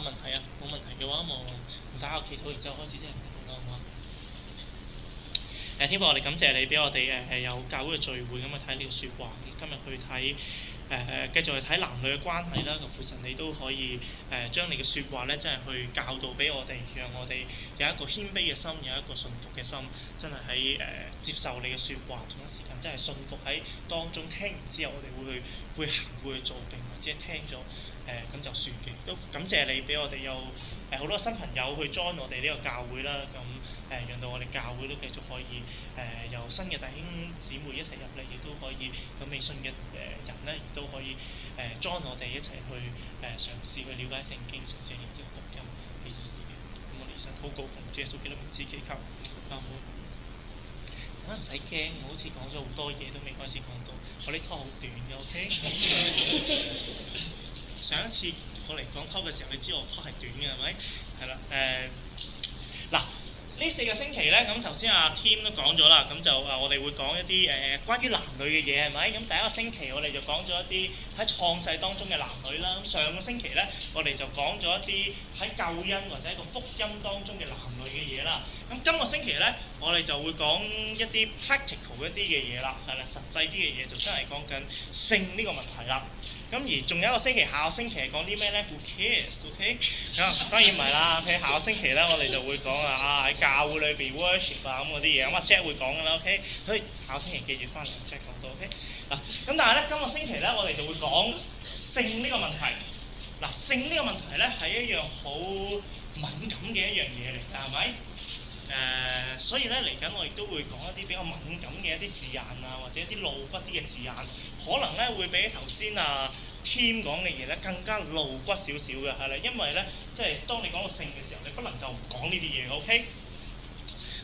問題啊？冇問題嘅話，我打下祈禱，然之後開始真係祈禱啦，好唔好？天父，我哋感謝你俾我哋有教會嘅聚會咁去睇呢個説話，今日去睇繼續去睇男女嘅關係啦。父神你都可以將你嘅説話咧，真係去教導俾我哋，讓我哋有一個謙卑嘅心，有一個順服嘅心，真係喺接受你嘅説話，同一時間真係順服喺當中。聽完之後，我哋會行會去做，並唔係只係聽咗咁就算嘅。都感謝你俾我哋有好多新朋友去 join 我哋呢個教會啦。咁讓到我哋教會都繼續可以由新嘅弟兄姊妹一齊入嚟，亦都可以有未信嘅人咧，亦都可以join 我哋一齊去嘗試去了解聖經，嘗試認識福音嘅意義嘅。咁我哋想禱告，奉主耶穌基督名字祈求，阿門。大家唔使驚，我好似講咗好多嘢都未開始講到，我啲 talk 好短嘅 ，OK 。上一次我嚟講 talk 嘅時候，你知我 talk 係短嘅係咪？係啦，嗱。呢4個星期咧，咁頭先阿 Tim 都講咗啦，咁就我哋會講一啲關於男女嘅嘢係咪？咁第一個星期我哋就講咗一啲喺創世當中嘅男女啦。咁上個星期咧，我哋就講咗一啲喺救恩或者一個福音當中嘅男女嘅嘢啦。咁今個星期咧，我哋就會講一啲 practical 一啲嘅嘢啦，係啦，實際啲嘅嘢就真係講緊性呢個問題啦。咁而仲有一個星期，下個星期係講啲咩咧 ？Who cares？OK？當然唔係啦。OK， 下個星期咧，我哋就會講喺教會裏邊 worship 啊咁嗰啲嘢。咁阿 Jack 會講㗎啦。OK， 所以下個星期記住翻嚟 Jack 講到。OK， 嗱咁但係咧，今個星期咧，我哋就會講性呢個問題。嗱，性呢個問題咧係一樣好敏感嘅一樣嘢嚟㗎，係咪？所以咧嚟緊我亦都會講一啲比較敏感嘅一啲字眼啊，或者一啲露骨啲嘅字眼，可能咧會比頭先Tim 講嘅嘢咧更加露骨少少嘅，係啦，因為咧即係當你講到性嘅時候，你不能夠唔講呢啲嘢 ，OK？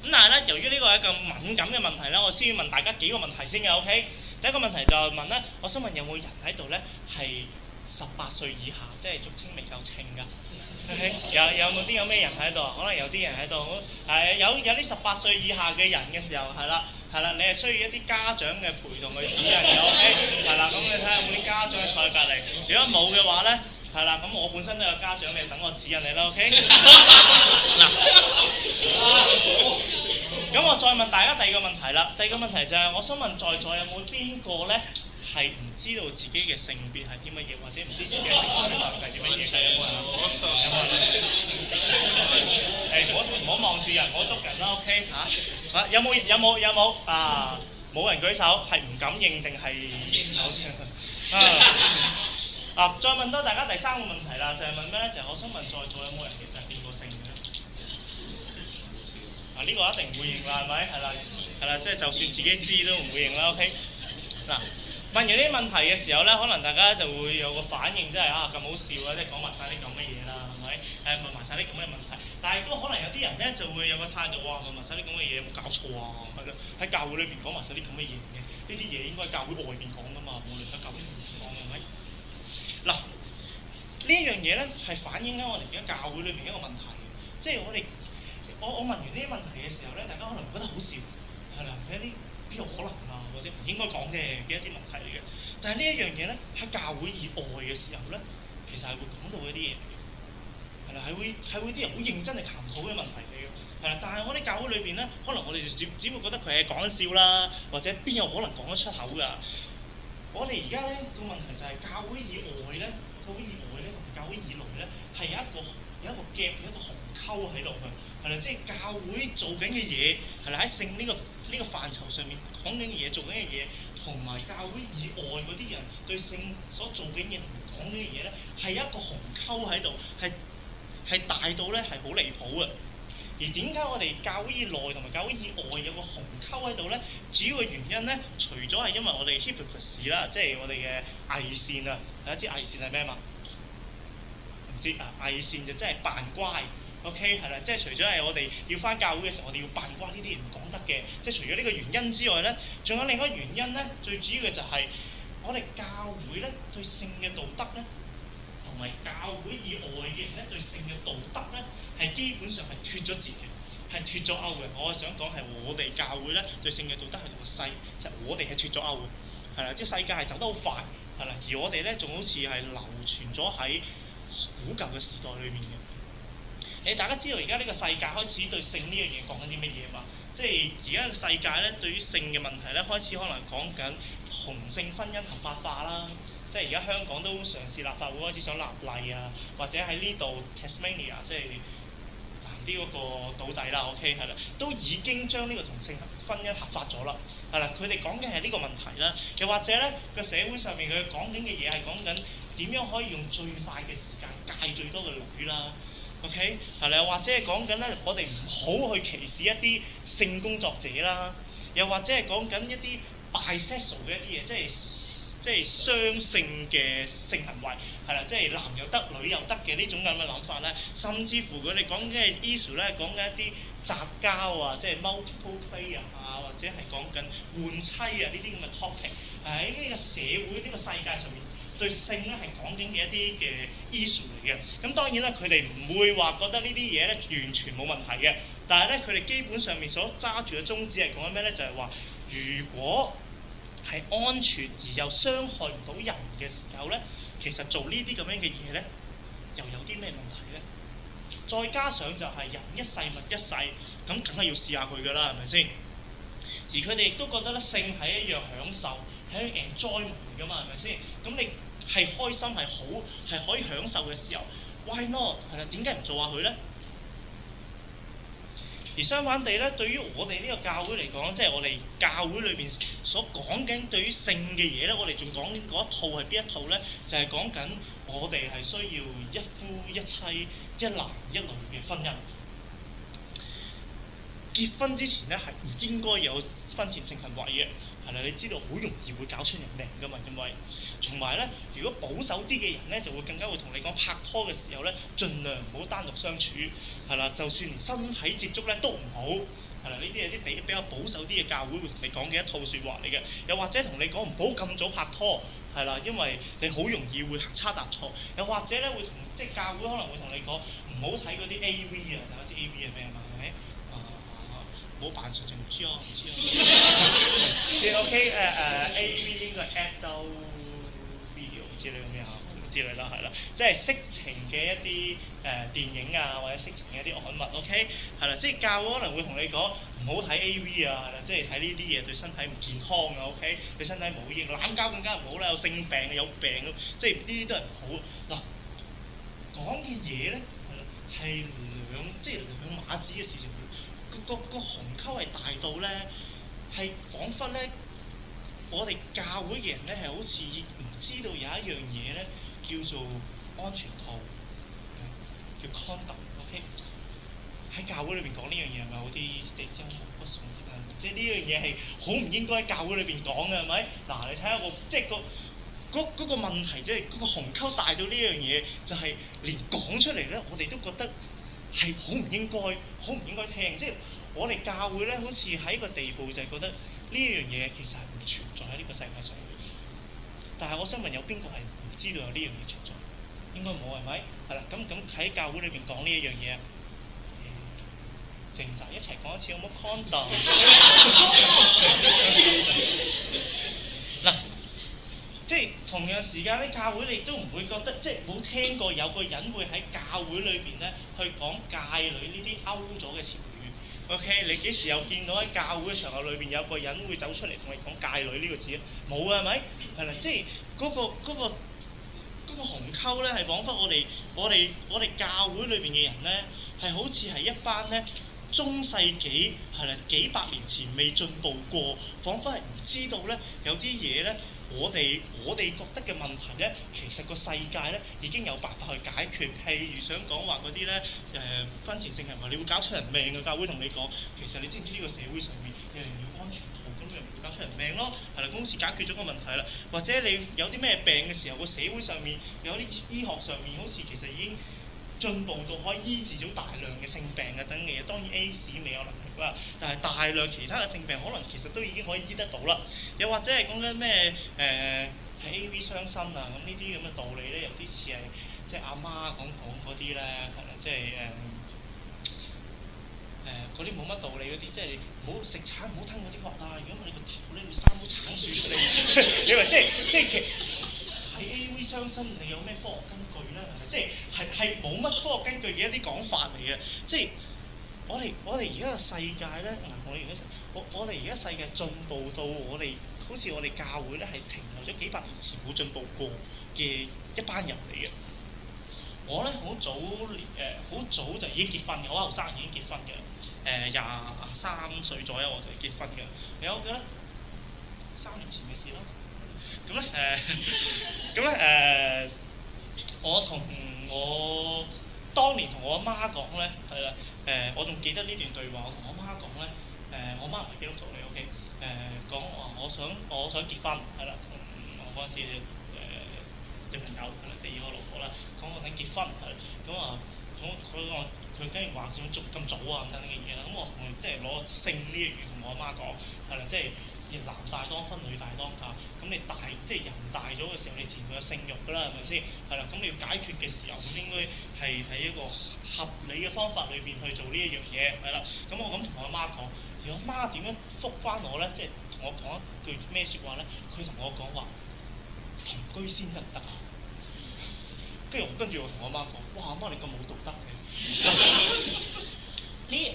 咁但係咧，由於呢個係一個敏感嘅問題咧，我先要問大家幾個問題先嘅 ，OK？ 第一個問題就係問咧，我想問有冇人喺度咧係18歲以下，即係俗稱未夠稱㗎？有咩人喺度？可能有啲人喺度，有啲18歲以下嘅人嘅時候，係啦，你係需要一啲家長嘅陪同去指引嘅 ，OK？ 係啦，咁你睇下有冇啲家長坐喺隔離。如果冇嘅話咧，係啦，咁我本身都有家長，你等我指引你啦 ，OK？ 嗱，咁我再問大家第二個問題啦。第二個問題就係，我想問在座有冇邊個咧？係唔知道自己嘅性別係啲乜嘢，或者唔知自己嘅性取向係啲乜嘢嘅？有冇人？唔好望住人，唔好篤人啦 ，OK 嚇？有冇啊？冇人舉手，係唔敢認定係再問多大家第三個問題啦，就係問咩咧？就係我想問在座有冇人其實係變過性嘅？呢個一定唔會認啦，係咪？係啦，即係就算自己知都唔會認啦 ，OK？ 嗱。問完呢啲問題嘅時候咧，可能大家就會有個反應，即係咁好笑啊！即係講埋晒啲咁嘅嘢啦，係咪？問埋晒啲咁嘅問題，但係都可能有啲人咧就會有個態度，哇！問埋晒啲咁嘅嘢，有冇搞錯啊？係咯，喺教會裏邊講埋晒啲咁嘅嘢嘅，呢啲嘢應該喺教會外邊講噶嘛，無論喺教會裏邊講係咪？嗱，呢一樣嘢咧係反映緊我哋而家教會裏邊一個問題，即係我問完呢啲問題嘅時候咧，大家可能覺得好笑，係啦，有啲邊有可能啊？或者唔應該講嘅一啲問題嚟嘅，但係呢一樣嘢咧喺教會以外嘅時候咧，其實係會講到一啲嘢嚟嘅，係啦，係會啲人好認真嚟探討嘅問題嚟嘅，係啦。但係我哋教會裏邊咧，可能我哋就只會覺得佢係講笑啦，或者邊有可能講得出口㗎？我哋而家咧個問題就係教會以外咧，同教會以內咧係有一個 gap， 有一個鴻溝喺度嘅。係啦，即係教會做緊嘅嘢，係啦，喺性呢個範疇上面講緊嘅嘢、做緊嘅嘢，同埋教會以外嗰啲人對性所做緊嘢同講緊嘅嘢咧，係一個鴻溝喺度，係大到咧係好離譜嘅。而點解我哋教會以內同埋教會以外有個鴻溝喺度咧？主要嘅原因咧，除咗係因為我哋 hypocrisy 啦，即係我哋嘅偽善啊，大家知偽善係咩嘛？唔知啊，偽善就真係扮乖。OK 係啦，即係除咗係我哋要返教會嘅時候，我哋要扮乖呢啲唔講得嘅。即係除咗呢個原因之外咧，仲有另一個原因咧，最主要嘅就係我哋教會咧對性嘅道德咧，同埋教會以外嘅人咧對性嘅道德咧，係基本上係脫咗節嘅，係脫咗鈎嘅。我想講係我哋教會咧對性嘅道德係同個世，即係我哋係脫咗鈎嘅，係啦，即係世界係走得好快，係啦，而我哋咧仲好似係流傳咗喺古舊嘅時代裏面嘅。大家知道而家呢個世界開始對性呢樣嘢講緊啲乜嘢嘛？即係而家個世界咧，對於性嘅問題咧，開始可能講緊同性婚姻合法化啦。即係而家香港都嘗試立法會開始想立例啊，或者喺呢度 Tasmania 即係南啲嗰個島仔啦，OK 係啦，都已經將呢個同性婚姻合法咗啦。係啦，佢哋講嘅係呢個問題啦。又或者咧，個社會上面佢講緊嘅嘢係講緊點樣可以用最快嘅時間戒最多嘅女啦。OK 係啦，或者係講緊咧，我哋唔好去歧視一啲性工作者啦，又或者係講緊一啲 bisexual 嘅一啲嘢，即係雙性嘅性行為係啦，即係男又得女又得嘅呢種咁嘅諗法咧，甚至乎佢哋講緊嘅 issue 咧，講緊一啲雜交啊，即係 multiple player 啊，或者係講緊換妻啊呢啲咁嘅 topic， 喺呢個社會呢個世界上面，對性咧係講緊嘅一啲嘅 issue 嚟嘅。咁當然啦，佢哋唔會話覺得呢啲嘢咧完全冇問題嘅，但係咧佢哋基本上面所揸住嘅宗旨係講緊咩咧？就係話，如果係安全而又傷害唔到人嘅時候咧，其實做呢啲咁樣嘅嘢咧，又有啲咩問題咧？再加上就係人一世物一世，咁梗係要試下佢㗎啦，係咪先？而佢哋亦都覺得咧，性係一樣享受，係一樣 enjoyment 㗎嘛，係咪先？咁你係開心係好係可以享受嘅時候 ，why not？ 係啦，點解唔做下佢咧？而相反地咧，對於我哋呢個教會嚟講，即係我哋教會裏邊所講緊對於性嘅嘢咧，我哋仲講緊嗰一套係邊一套咧？就係講緊我哋係需要一夫一妻、一男一女嘅婚姻。結婚之前咧係唔應該有婚前性行為嘅，係啦，你知道好容易會搞出人命㗎嘛，因為同埋咧，如果保守啲嘅人咧，就會更加會同你講拍拖嘅時候咧，盡量唔好單獨相處，係啦，就算連身體接觸咧都唔好，係啦，呢啲係啲比較保守啲嘅教會會同你講嘅一套説話嚟嘅，又或者同你講唔好咁早拍拖，係啦，因為你好容易會行差踏錯，又或者咧會同即係教會可能會同你講唔好睇嗰啲 AV 啊，大家知 AV 係咩嘛？係咪？唔好扮純情唔知啊，即係 OK AV 應該係 adult video 之類咁樣之類啦，係啦，即係色情嘅一啲電影啊，或者色情嘅一啲刊物 OK 係啦，即係教會可能會同你講唔好睇 AV 啊，係啦，即係睇呢啲嘢對身體唔健康啊 OK， 對身體冇益，濫交更加唔好啦，有性病有病即係呢啲都係唔好。嗱，講嘅嘢咧係兩碼子嘅事情。個鴻溝係大到咧，係彷彿咧，我哋教會嘅人咧係好似唔知道有一樣嘢咧叫做安全套，叫 condom。OK， 喺教會裏邊講呢樣嘢係咪好啲地精好不順啲啊？即係呢樣嘢係好唔應該喺教會裏邊講嘅係咪？嗱，你睇下即係嗰個問題，即係嗰個鴻溝大到呢樣嘢，就係連講出嚟咧，我哋都覺得係好唔應該，好唔應該聽。即係我哋教會咧，好似喺個地步就係覺得呢樣嘢其實係唔存在喺呢個世界上面。但係我想問有邊個係唔知道有呢樣嘢存在？應該冇係咪？係啦，咁喺教會裏邊講呢一樣嘢，靜曬一齊講一次好唔好 condom？嗱。即係同樣時間咧，教會你都唔會覺得，即係冇聽過有個人會喺教會裏邊咧去講界女呢啲 out 咗嘅詞語。OK， 你幾時有見到喺教會嘅場合裏邊有個人會走出嚟同你講界女呢個字啊？冇啊，係咪？係啦，即係嗰個鴻溝咧，係彷彿我哋教會裏邊嘅人咧，係好似係一班咧中世紀係啦幾百年前未進步過，彷彿係唔知道咧有啲嘢咧。我哋覺得嘅問題咧，其實個世界咧已經有辦法去解決。譬如想講話嗰啲咧婚前性行為，你會搞出人命嘅。教會同你講，其實你知唔知呢個社會上面有人要安全套，咁咪唔會搞出人命咯。係啦，公司解決咗個問題啦。或者你有啲咩病嘅時候，個社會上面有啲醫學上面好似其實已經進步到可以醫治到大量嘅性病啊等嘅嘢。當然 AIDS 未有能力啦，但係大量其他嘅性病可能其實都已經可以醫得到啦。又或者係講緊咩睇 AV 傷身啊，咁呢啲咁嘅道理咧，有啲似係即係阿媽講嗰啲咧，係啦，即係嗰啲冇乜道理嗰啲，即係你唔好食橙，唔好吞嗰啲核啊！如果唔係你個頭咧會生到橙樹出嚟。你話即係睇 AV 傷身，你有咩科學根據咧？即係冇乜科學根據嘅一啲講法嚟嘅。即係我哋而家嘅世界咧，我哋而家世界進步到好似我哋教會咧係停留咗幾百年前冇進步過嘅一班人嚟嘅。我咧好早就已經結婚嘅，我後生已經結婚嘅，23歲左右我就結婚嘅。我記得3年前嘅事咯。我當年同我阿媽講咧，係啦，我仲記得呢段對話。我同我媽講咧，我媽唔係基督徒嚟 ，OK，講話我想結婚，係啦，同我嗰陣時女朋友係啦，即係我老婆啦，講我想結婚係，咁啊，佢跟住話想捉咁早啊咁等等嘅嘢啦，咁我同佢即係攞性呢一樣同我阿媽講，係啦，即係男大當婚，女大當嫁，咁你即係人大咗嘅時候，你自然會有性慾㗎啦，係咪先？係啦，咁你要解決嘅時候，咁應該係喺一個合理嘅方法裏邊去做呢一樣嘢，係啦。咁我咁同我阿媽講，而我媽點樣覆返我咧？即係同我講一句咩説話咧？佢同我講話同居先得唔得啊？跟住我同我媽講，哇！阿媽你咁冇道德嘅。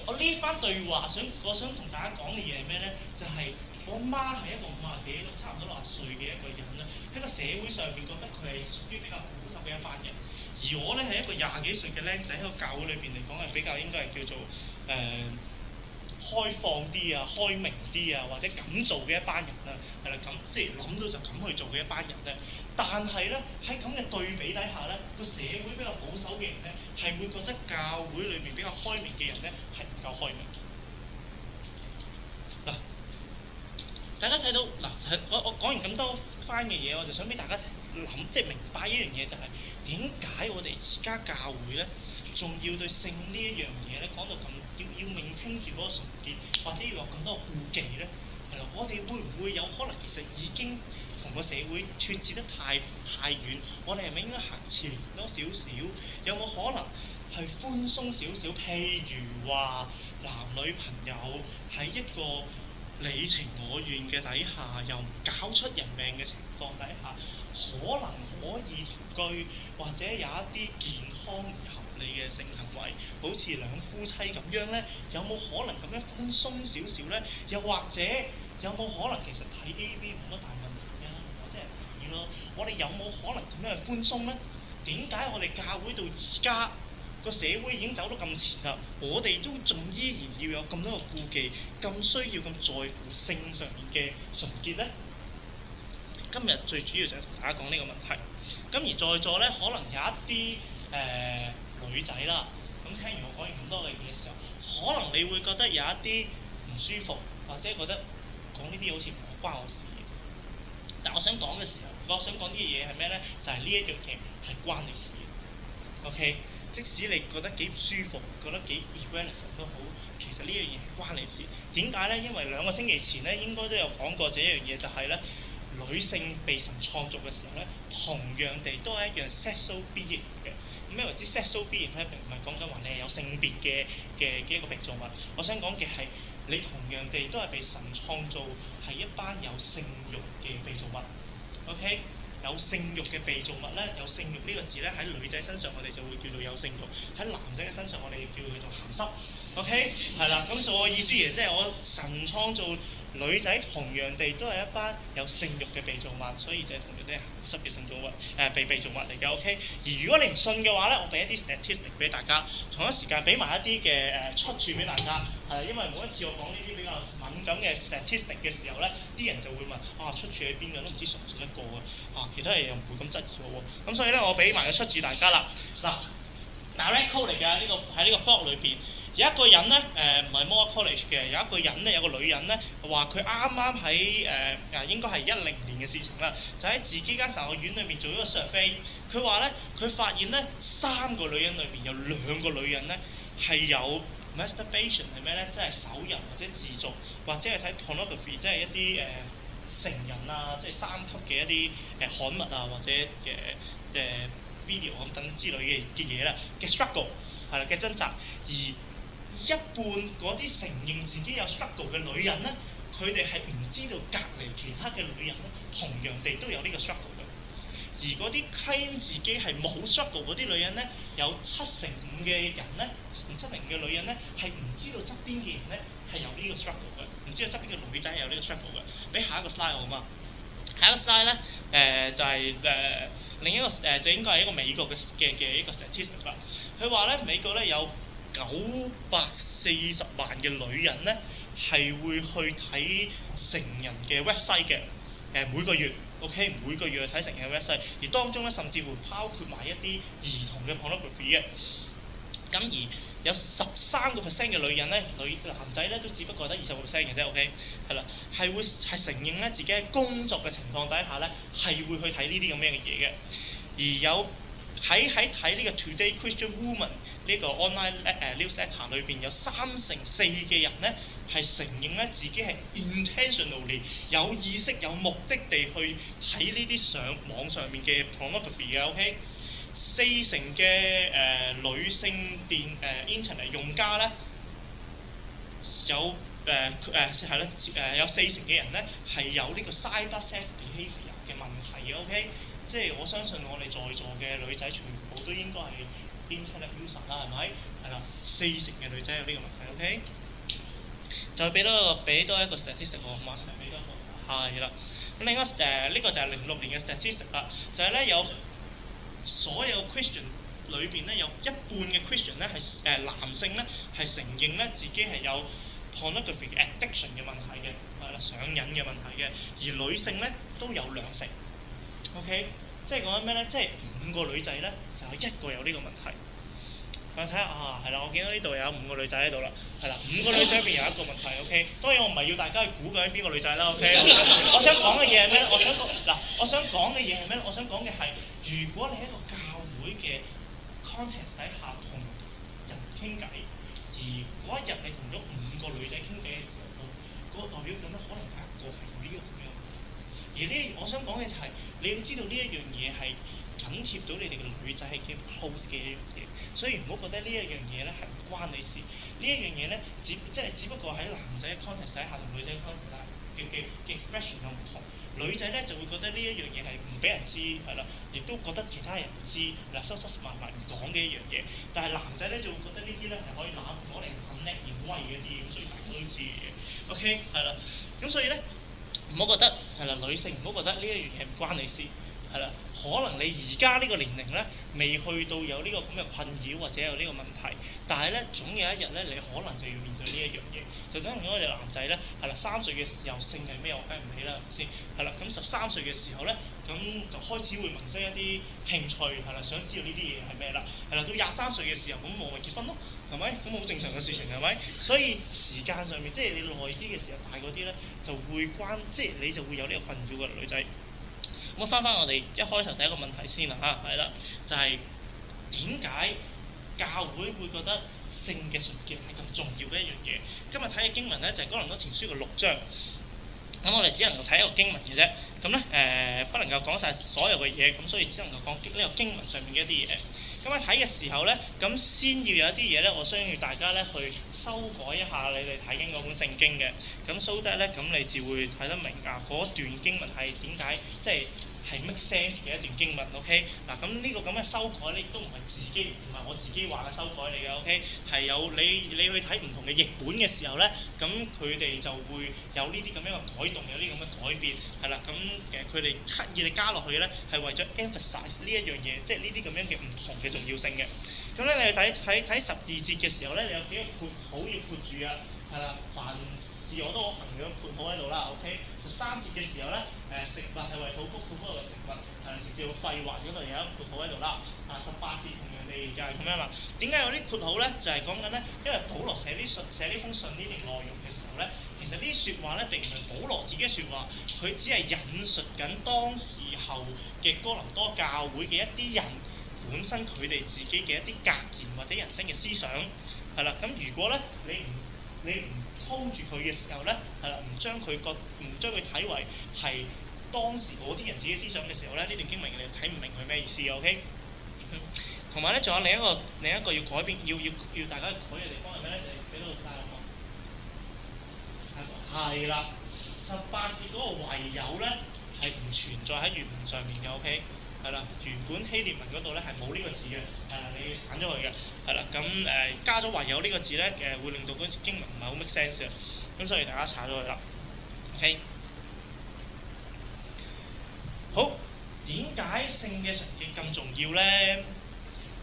我呢番對話我想同大家講嘅嘢係咩咧？就係、我媽係一個50幾差唔多60歲嘅一個人咧，喺個社會上邊覺得佢係屬於比較保守嘅一班人，而我咧係一個20幾歲嘅僆仔喺個教會裏邊嚟講係比較應該係叫做開放啲啊、開明啲啊，或者敢做嘅一班人啦，係啦，咁即係諗到就敢去做嘅一班人咧。但係咧喺咁嘅對比底下咧，個社會比較保守嘅人咧係會覺得教會裏面比較開明嘅人咧係唔夠開明。嗱，大家睇到嗱，我講完咁多番嘅嘢，我就想俾大家諗，即係明白一樣嘢就係點解我哋而家教會咧仲要對性呢一樣嘢咧講到咁要maintain住嗰個純潔，或者要有咁多顧忌咧？係啦，我哋會唔會有可能其實已經同個社會脫節得太遠？我哋係咪應該行前多少少？有冇可能係寬鬆少少？譬如話男女朋友喺一個你情我願嘅底下，又唔搞出人命嘅情況底下，可能可以同居，或者有一啲健康而合理嘅性行為，好似兩夫妻咁樣咧，有冇可能咁樣寬鬆少少咧？又或者有冇可能其實睇 AV 冇乜大問題啊？我真係睇咯，我哋有冇可能咁樣去寬鬆咧？點解我哋教會到而家個社會已經走到咁前啦，我哋都仲依然要有咁多個顧忌，咁需要咁在乎性上面嘅純潔咧？今日最主要就係同大家講呢個問題。咁而在座咧，可能有一啲女仔啦，咁聽完我講完咁多嘅嘢嘅時候，可能你會覺得有一啲唔舒服，或者覺得講呢啲好似唔關我事。但我想講嘅時候，我想講啲嘢係咩咧？就係呢一樣嘢係關你事。OK， 即使你覺得幾唔舒服，覺得幾 irrelevant 都好，其實呢樣嘢係關你事。點解咧？因為2個星期前咧，應該都有講過這一樣嘢，就係咧。女性被神創造嘅時候咧，同樣地都係一樣 sexual being 嘅。咁咩為之 sexual being 咧？並唔係講緊話你係有性別嘅一個被造物。我想講嘅係你同樣地都係被神創造，係一班有性慾嘅被造物。OK， 有性慾嘅被造物咧，有性慾呢個字咧喺女仔身上我哋就會叫做有性慾，喺男仔嘅身上我哋叫佢做鹹濕。OK， 係啦，咁所以我意思嘅即係我神創造。女仔同樣地都係一班有性慾嘅被造物，所以就係同樣啲鹹濕嘅性造物被造物嚟嘅。OK， 而如果你唔信嘅話咧，我俾一啲 statistic 俾大家，同一時間俾埋一啲嘅出處俾大家。係因為每一次我講呢啲比較敏感嘅 statistic 嘅時候咧，啲人就會問出處喺邊㗎？都唔知信唔信得過啊！其他嘢又唔會咁質疑我喎。咁所以咧，我俾埋個出處大家啦。嗱 direct code 嚟㗎，喺呢個 blog 裏邊。有一個人咧，唔係 Moore College 嘅，有一個人咧，有個女人咧，話佢啱啱喺應該係10年嘅事情啦，就喺自己間神學院裏面做咗個 survey。佢話咧，佢發現咧3個女人裏邊有2個女人咧係有 masturbation 係咩咧？即係手淫或者自瀆，或者係睇 pornography， 即係一啲成人啊，即係3級嘅一啲刊物啊，或者嘅video 咁等之類嘅嘢啦嘅 struggle 係啦嘅掙扎。而一半嗰啲承認自己有 struggle 嘅女人咧，佢哋係唔知道隔離其他嘅女人咧，同樣地都有呢個 struggle 嘅。而而嗰啲 claim 自己係冇 struggle 嗰啲女人咧，有75%嘅人咧，75%嘅女人咧係唔知道側邊嘅人咧係有呢個 struggle 嘅，唔知道側邊嘅女仔係有呢個 struggle 嘅。俾下一個 slide 好嘛？下一個 slide 咧就係另一個就應該係一個美國嘅一個 statistic 啦。佢話咧美國咧有940萬嘅女人咧係會去睇成人嘅 website 嘅，每個月 OK 每個月去睇成人嘅 website，而當中咧甚至會包括埋一啲兒童嘅 pornography 嘅。咁而有13% 嘅女人咧，男仔咧都只不過得20% 嘅啫 OK， 係啦，係承認咧自己喺工作嘅情況底下咧係會去睇呢啲咁樣嘅嘢嘅，而有喺睇呢個 Today Christian Woman 呢個 online newsletter 裏邊有34%嘅人咧係承認咧自己係 intentionally 有意識有目的地去睇呢啲網上面嘅 pornography 嘅 OK。40%嘅女性internet 用家咧有係啦有40%嘅人咧係有呢個 cyber sex behaviour 嘅問題嘅 OK， 即係我相信我哋在座嘅女仔全部都應該係 internet user 啦，係咪？係啦，40%嘅女仔有呢個問題 OK。就俾多一個 statistic 我好嘛？俾多一個係啦。咁另一個呢個就係06年嘅 statistic 啦，就係咧有。所有 Christian 裏邊咧有一半嘅 Christian 咧係男性咧係承認咧自己係有 pornography addiction 嘅問題嘅，係啦上癮嘅問題嘅，而女性咧都有2成 ，OK， 即係講緊咩咧？即係5個女仔咧就有1個有呢個問題。我睇下啊，係啦，我見到呢度有5個女仔喺度啦，係啦，5個女仔入邊有1個問題 ，OK。當然我唔係要大家去估究邊個女仔啦 ，OK。我想講嘅嘢係咩？我想講嘅嘢係咩？我想講嘅係，如果你喺一個教會嘅 context 底下同人傾偈，而嗰一日你同咗5個女仔傾偈嘅時候，嗰個代表緊咧可能有1個係呢個咁樣嘅問題。而呢，我想講嘅就係你要知道呢一樣嘢係緊貼到你哋嘅女仔係幾 close 嘅一樣嘢。所以唔好覺得呢一樣嘢咧係唔關你事，呢一樣嘢咧只不過喺男仔嘅 context 底下同女仔嘅 context 底下嘅 expression 有唔同。女仔咧就會覺得呢一樣嘢係唔俾人知，係啦，亦都覺得其他人唔知，嗱收埋唔講嘅一樣嘢。但係男仔咧就會覺得呢啲咧係可以攞嚟肯叻而威嘅啲，所以大家都知嘅嘢。OK 係啦，咁所以咧唔好覺得係啦，女性唔好覺得呢一樣嘢唔關你事。係啦，可能你而家呢個年齡咧，未去到有呢個咁嘅困擾或者有呢個問題，但係咧總有一日咧，你可能就要面對呢一樣嘢。就等於我哋男仔咧，係啦，3歲嘅時候性係咩？我梗係唔理啦，係咪先？係啦，咁13歲嘅時候咧，咁就開始會萌生一啲興趣，係啦，想知道呢啲嘢係咩啦？係啦，到23歲嘅時候，咁我咪結婚咯，係咪？咁好正常嘅事情係咪？所以時間上面，即係你耐啲嘅時候，大嗰啲咧，就會即係你就會有呢個困擾嘅女仔。咁翻我哋一開頭第一個問題先啦嚇，係啦，就係點解教會會覺得性嘅純潔係咁重要嘅一樣嘢？今日睇嘅經文咧就係哥林多前書嘅6章，咁我哋只能夠睇一個經文嘅啫，咁咧不能夠講晒所有嘅嘢，咁所以只能夠講呢個經文上面嘅一啲嘢。咁喺睇嘅時候咧，咁先要有一啲嘢咧，我需要大家咧去修改一下你哋睇緊嗰本聖經嘅，咁 so that 咧，咁你就會睇得明啊嗰段經文係點解即係 make sense 嘅一段經文 ，OK？ 嗱，咁呢個咁嘅修改咧，亦都唔係我自己話嘅修改嚟嘅 ，OK？ 係有你去睇唔同嘅譯本嘅時候咧，咁佢哋就會有呢啲咁樣嘅改動，有呢啲咁嘅改變，係啦，咁佢哋刻意嚟加落去咧，係為咗 emphasize 呢一樣嘢，即係呢啲咁樣嘅唔同嘅重要性嘅。咁咧，你睇12節嘅時候咧，你有幾個括號要括住啊，係啦，凡事我都好衡量括號喺度啦 ，OK？ 13節嘅時候咧，食物係為肚腹，肚腹係為食物，直接肺環嗰度有一個括號喺度啦。18節同樣地就係咁樣啦。點解有啲括號咧？就係講緊咧，因為保羅寫呢封信呢段內容嘅時候咧，其實呢啲説話咧並唔係保羅自己嘅説話，佢只係引述緊當時候嘅哥林多教會嘅一啲人本身佢哋自己嘅一啲格言或者人生嘅思想，係啦。咁如果咧你唔hold住佢嘅時候咧，係啦，唔將佢睇為係當時嗰啲人自己思想嘅時候咧，呢段經文你睇唔明佢咩意思嘅 ，OK？ 同埋咧，仲有另一個要改變，要大家改嘅地方係咩咧？就係俾到晒我。係啦，18節嗰個唯有咧係唔存在喺原文上面嘅 ，OK？係係啦，原本希臘文嗰度咧係冇呢個字嘅，你要鏟咗佢嘅，係啦，咁加咗唯有呢個字咧，會令到嗰經文唔係好 make sense 嘅，咁所以大家鏟咗佢啦。OK， 好，點解聖嘅純潔咁重要咧？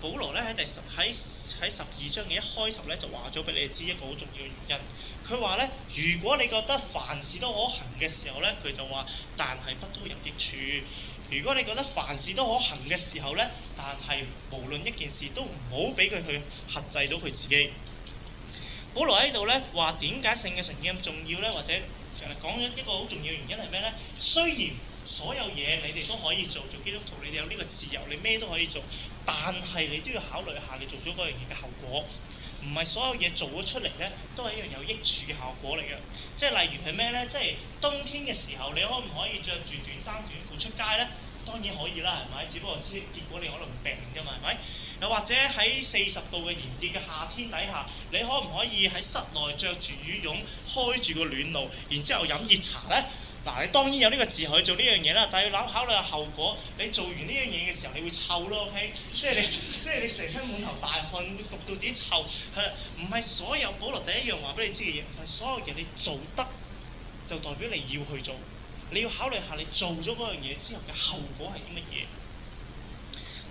保羅咧喺12章嘅一開頭咧就話咗俾你哋知一個好重要嘅原因。佢話咧，如果你覺得凡事都可行嘅時候咧，佢就話，但係不都有益處。如果你覺得凡事都可行嘅時候咧，但係無論一件事都唔好俾佢去轄制到佢自己。保羅喺度咧話點解聖嘅純潔咁重要咧？或者講咗一個好重要嘅原因係咩咧？雖然所有嘢你哋都可以做基督徒，你哋有呢個自由，你咩都可以做，但係你都要考慮下你做咗嗰樣嘢嘅後果。唔係所有嘢做咗出嚟咧，都係一樣有益處嘅效果嚟嘅。即係例如係咩咧？即係冬天嘅時候，你可唔可以着住短衫短褲出街咧？當然可以啦，係咪？只不過結果你可能病㗎嘛，係咪？又或者喺40度嘅炎熱嘅夏天底下，你可唔可以喺室內着住羽絨，開住個暖爐，然之後飲熱茶咧？嗱，你當然有呢個自由去做呢樣嘢啦，但係要考慮下後果。你做完呢樣嘢嘅時候，你會臭咯 ，OK？即係你成身滿頭大汗，會焗到自己臭。係唔係所有保羅第一樣話俾你知嘅嘢？唔係所有嘢你做得就代表你要去做。你要考慮下你做咗嗰樣嘢之後嘅後果係啲乜嘢。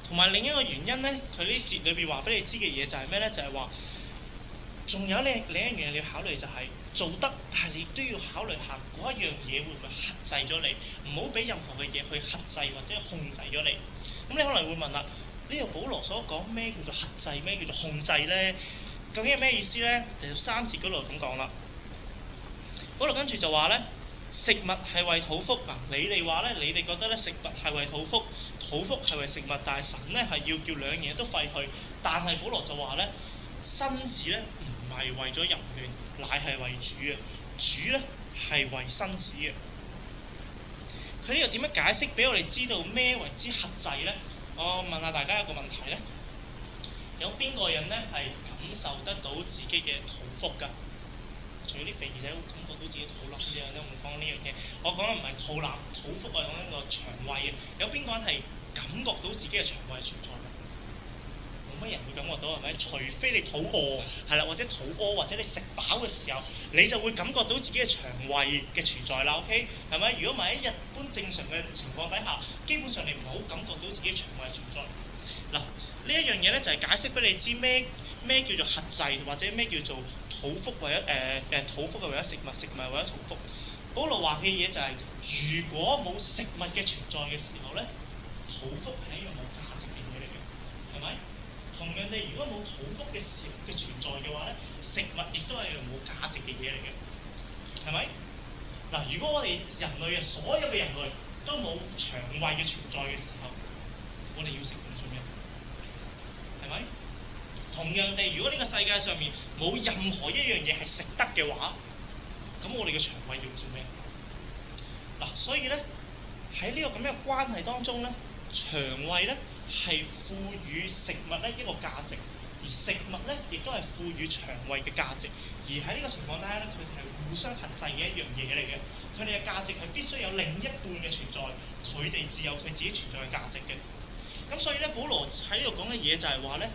同埋另一個原因咧，佢呢節裏邊話俾你知嘅嘢就係咩咧？就係話，仲有另一樣嘢你要考慮就係、做得，但係你都要考慮下嗰一樣嘢會唔會轄制咗你，唔好俾任何嘅嘢去轄制或者控制咗你。咁你可能會問啦，呢度保羅所講咩叫做轄制，咩叫做控制咧？究竟係咩意思咧？第13節嗰度咁講啦，保羅跟住就話咧，食物係為肚腹嗱，你哋話咧，你哋覺得咧食物係為肚腹，肚腹係為食物，但係神咧係要叫兩樣嘢都廢去。但係保羅就話咧，身子咧唔係為咗淫亂，乃係為主嘅，主咧係為身子嘅。佢呢度點樣解釋俾我哋知道咩為之轄制咧？我問下大家一個問題咧，有邊個人咧係感受得到自己嘅肚腹㗎？除咗啲肥仔會感覺到自己肚腩啫，都唔講呢樣嘢。我講嘅唔係肚腩、肚腹啊，講緊個腸胃嘅。有邊個人係感覺到自己嘅腸胃存在嘅？冇乜人會感覺到係咪？除非你肚餓，係啦，或者肚屙，或者你食飽嘅時候，你就會感覺到自己嘅腸胃嘅存在啦。OK，係咪？如果唔係喺一般正常嘅情況底下，基本上你唔好感覺到自己腸胃存在。嗱，呢一樣嘢咧就係解釋俾你知咩叫做轄制，或者咩叫做肚腹為咗肚腹係為咗食物，食物係為咗肚腹。保羅話嘅嘢就係、如果冇食物嘅存在嘅時候咧，肚腹係一樣冇價值嘅嘢嚟嘅，係咪？同樣地，如果冇肚腹嘅存在嘅話咧，食物亦都係一樣冇價值嘅嘢嚟嘅，係咪？嗱，如果我哋人類啊，所有嘅人類都冇腸胃嘅存在嘅時候，我哋要食嘢做咩？係咪？同樣地，如果呢個世界上面冇任何一樣嘢係食得嘅話，咁我哋嘅腸胃要做咩？嗱，所以咧喺呢個咁樣嘅關係當中咧，腸胃咧係賦予食物咧一個價值，而食物咧亦都係賦予腸胃嘅價值。而喺呢個情況底下咧，佢哋係互相轄制嘅一樣嘢嚟嘅。佢哋嘅價值係必須有另一半嘅存在，佢哋自有佢自己存在嘅價值嘅。咁所以咧，保羅喺呢度講嘅嘢就係話咧，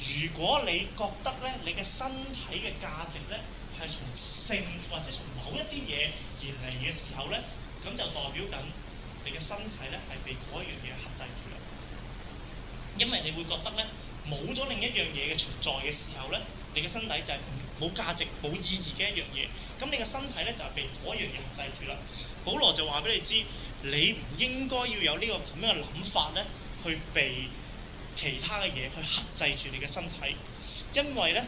如果你覺得咧你嘅身體嘅價值咧係從性或者從某一啲嘢而嚟嘅時候咧，咁就代表緊你嘅身體咧係被嗰一樣嘢轄制住啦。因為你會覺得咧冇咗另一樣嘢嘅存在嘅時候咧，你嘅身體就係冇價值、冇意義嘅一樣嘢。咁你嘅身體咧就係被嗰樣嘢轄制住啦。保羅就話俾你知，你唔應該要有呢個咁樣嘅諗法咧，去被其他嘅嘢去轄制住你嘅身體，因為咧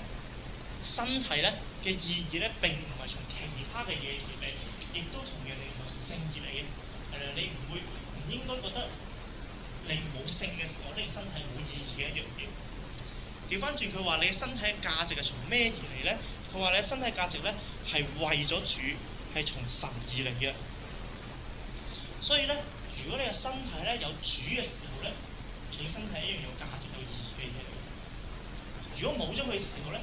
身體咧嘅意義咧並唔係從其他嘅嘢而嚟，亦都同樣你唔係從性而嚟嘅。你唔應該覺得你冇性嘅時候，呢個身體冇意義嘅一樣嘢。調翻轉佢話你嘅身體嘅價值係從咩而嚟咧？佢話你嘅身體價值咧係為咗主，係從神而嚟嘅。所以咧，如果你嘅身體咧有主嘅時候咧，你嘅身體係一樣有價值、有意義嘅嘢嚟嘅。如果冇咗佢嘅時候咧，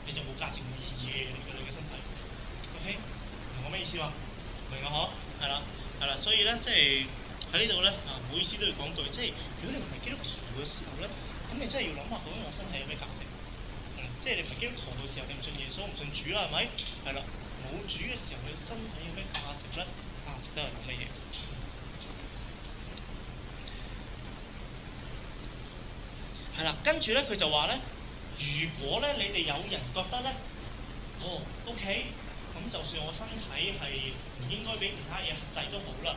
你就冇價值、冇意義嘅嘢嚟嘅你嘅身體。OK， 明我咩意思嘛？明啊？嗬，係啦，所以咧即係喺呢度咧唔好意思都要講句，即係如果你唔係基督徒嘅時候咧，咁你真係要諗下究竟我身體有咩價值？即係你唔係基督徒嘅時候，你唔信耶穌，唔信主啦，係咪？係啦，冇主嘅時候，你身體有咩價值咧？價值都係咁嘅嘢。係啦，跟住咧佢就話咧，如果咧你哋有人覺得咧，OK，咁就算我身體係唔應該俾其他嘢限制都好啦。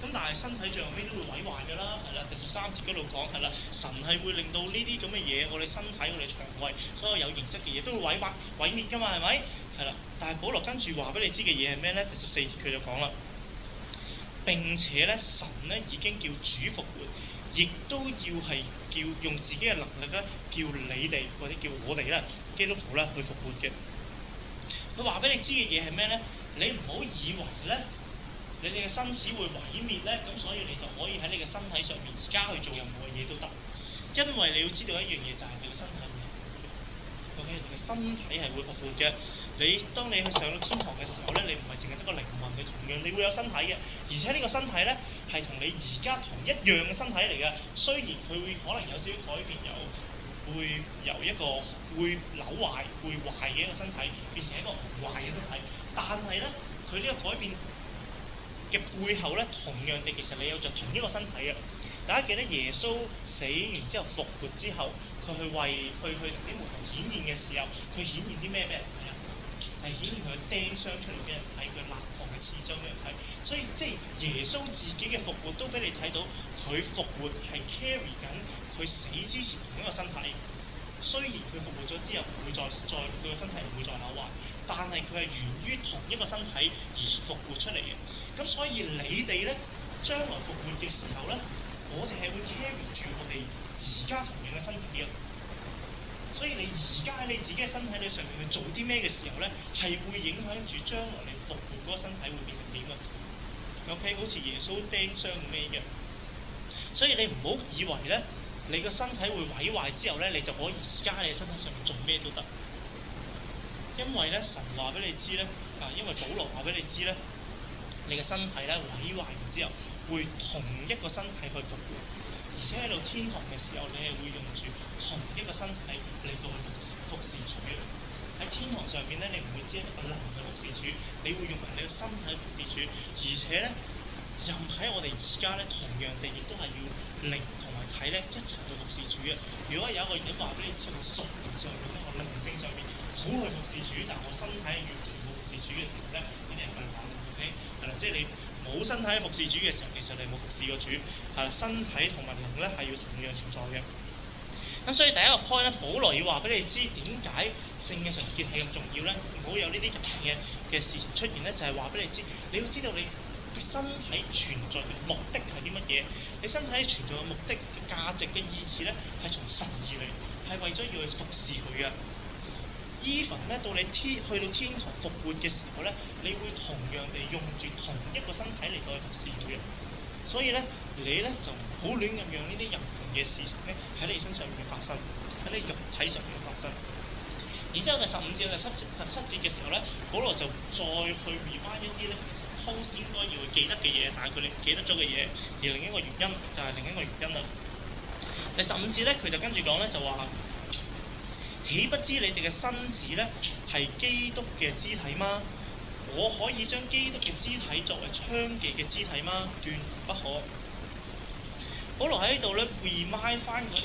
咁但係身體最後尾都會毀壞㗎啦，係啦，第13節嗰度講係啦，神係會令到呢啲咁嘅嘢，我哋身體、我哋腸胃，所有有形質嘅嘢都會毀滅㗎嘛，係咪？係啦，但係保羅跟住話俾你知嘅嘢係咩咧？第14節佢就講啦，並且咧神咧已經叫主復活，亦都要係叫用自己嘅能力咧，叫你哋或者叫我哋啦，基督徒咧去復活嘅。佢話俾你知嘅嘢係咩咧？你唔好以為咧，你哋嘅身子會毀滅咧，咁所以你就可以喺你嘅身體上面而家去做任何嘢都得，因為你要知道一樣嘢就係你嘅身體會復活嘅。OK，你嘅身體係會復活嘅。當你去上到天堂嘅時候咧，你唔係淨係得個靈魂，你同樣你會有身體嘅，而且呢個身體咧係同你而家同一樣嘅身體嚟嘅。雖然佢會可能有少少改變，會由一個會扭壞、會壞嘅一個身體變成一個唔壞嘅身體，但係咧佢呢個改變嘅背後咧，同樣地其實你有着同一個身體嘅。大家記得耶穌死完之後復活之後，佢去同啲門徒顯現嘅時候，佢顯現啲咩俾人睇啊？就係顯現佢釘傷出嚟俾人睇，佢肋旁嘅刺傷俾人睇。所以即係耶穌自己嘅復活都俾你睇到，佢復活係 carry 緊佢死之前同一個身體。雖然佢復活咗之後唔會再佢個身體唔會再扭壞，但係佢係源於同一個身體而復活出嚟嘅。咁所以你哋咧將來復活嘅時候咧，我哋係會 carry 住我哋而家同樣嘅身體嘅。所以你而家喺你自己嘅身體裏上面去做啲咩嘅時候咧，係會影響住將來你復活嗰個身體會變成點啊 ？OK， 好似耶穌釘傷咁嘅。所以你唔好以為咧，你個身體會毀壞之後咧，你就可以而家喺你身體上面做咩都得。因為咧神話俾你知咧，因為保羅話俾你知咧，你嘅身體咧毀壞完之後，會同一個身體去復活。而且喺到天堂嘅時候，你係會用住同一個身體嚟到去服侍主嘅。喺天堂上面咧，你唔會只係個靈去服侍主，你會用埋你個身體去服侍主。而且咧，任喺我哋而家咧，同樣地亦都係要靈同埋體咧一齊去服侍主嘅。如果有一個人話俾你知，我屬靈上面咧，我靈性上面好去服侍主，但我身體要全部服侍主嘅時候咧，呢啲係廢話。OK，係啦，即係你冇身體服侍主嘅時候，其實你冇服侍過主。係啦，身體同埋靈咧係要同樣存在嘅。咁所以第一個 point 咧，保羅要話俾你知點解聖嘅純潔係咁重要咧，唔好有呢啲人嘅事情出現咧，就係話俾你知，你要知道你嘅身體存在嘅目的係啲乜嘢？你身體存在嘅目的嘅價值嘅意義咧，係從神而嚟，係為咗要去服侍佢嘅。even 咧，到你去到天堂復活嘅時候咧，你會同樣地用住同一個身體嚟到去服侍佢嘅。所以咧，你咧就唔好亂咁讓呢啲人嘅事情咧喺你身上面發生，喺你肉體上面發生。然之後第15至17節嘅時候咧，保羅就再去 remind 一啲咧，其實 post 應該要記得嘅嘢，但係佢哋記得咗嘅嘢，而另一個原因就係另一個原因啦。第15節咧，佢就跟住講咧，就話：豈不知你哋嘅身子咧係基督嘅肢體嗎？我可以將基督嘅肢體作為娼妓嘅肢體嗎？斷不可。保羅喺呢度咧 remind 翻嗰啲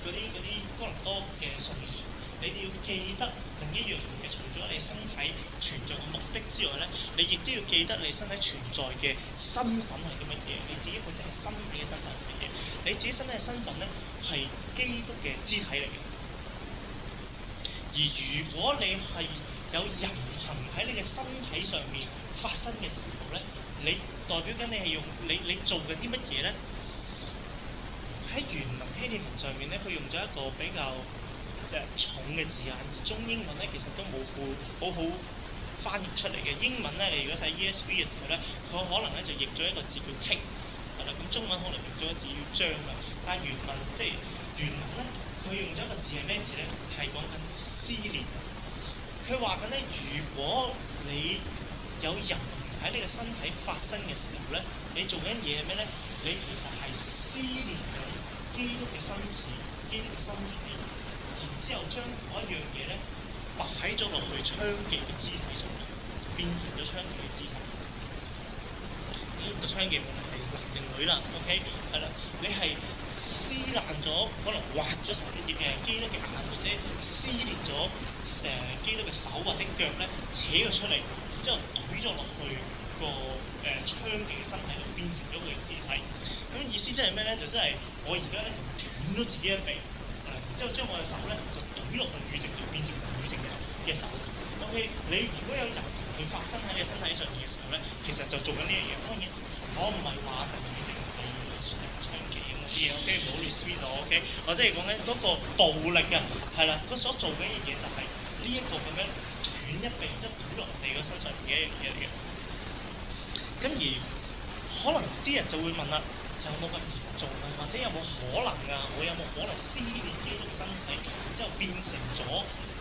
哥林多嘅信徒，你哋要記得另一樣嘢，除咗你身體存在嘅目的之外咧，你亦都要記得你身體存在嘅身份係啲乜嘢，你自己本身係身體嘅身份係乜嘢，你自己身體嘅身份咧係基督嘅肢體嚟嘅。而如果你係有人行喺你嘅身體上面發生嘅時候咧，你代表緊你係用你做緊啲乜嘢咧？喺原文希臘文上面咧，佢用咗一個比較重嘅字眼，而中英文咧其實都冇好翻譯出嚟嘅。英文咧，你如果睇 ESV 嘅時候咧，佢可能咧就譯咗一個字叫 take， 係啦，咁中文可能譯咗一個字叫將啦。但係原文咧，佢用咗一個字係咩字咧？係講緊撕裂。佢話緊咧，如果你有人喺你嘅身體發生嘅時候咧，你做緊嘢係咩咧？你其實係撕裂緊基督嘅身子、基督嘅身體，然之後將嗰一樣嘢咧擺咗落去娼妓嘅肢體上面，變成咗娼妓嘅肢體。個娼妓無論係男定女啦 ，OK， 係啦，你係撕爛咗，可能劃咗成啲基督嘅眼，或者撕裂咗基督嘅手或者腳咧，扯咗出嚟，然之後懟咗落去個娼妓嘅身體度，變成咗佢嘅肢體。咁意思即係咩咧？就真係我而家咧就斷咗自己一臂，然之後將我嘅手咧就懟落去乳靜度，變成乳靜嘅手。OK， 你如果有人去發生喺你身體上面嘅時候咧，其實就做緊呢樣嘢。當然，我唔係話同你淨係娼妓咁啲嘢。OK，唔好 misread 我。OK，我即係講緊嗰個暴力啊，係啦，佢所做嘅一樣嘢就係呢一個咁樣斷一臂，然之後懟落你個身上面嘅一樣嘢嚟嘅。咁而可能啲人就會問啦，有冇咁嚴重啊？或者有冇可能啊？我有冇可能撕裂基督嘅身體，然之後變成咗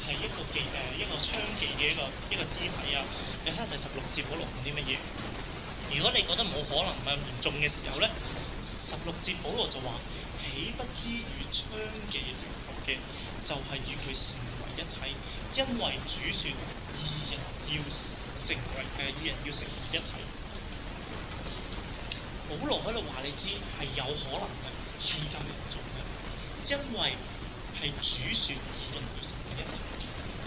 係一個娼妓嘅一個肢體啊？你睇下第16節保羅講啲乜嘢？如果你覺得冇可能唔係咁嚴重嘅時候咧，16節保羅就話：豈不知與娼妓聯合嘅，就係與佢成為一體，因為主說義人要成為一體。保羅喺度話你知係有可能嘅，係咁嚴重嘅，因為係主説義人要成為一體。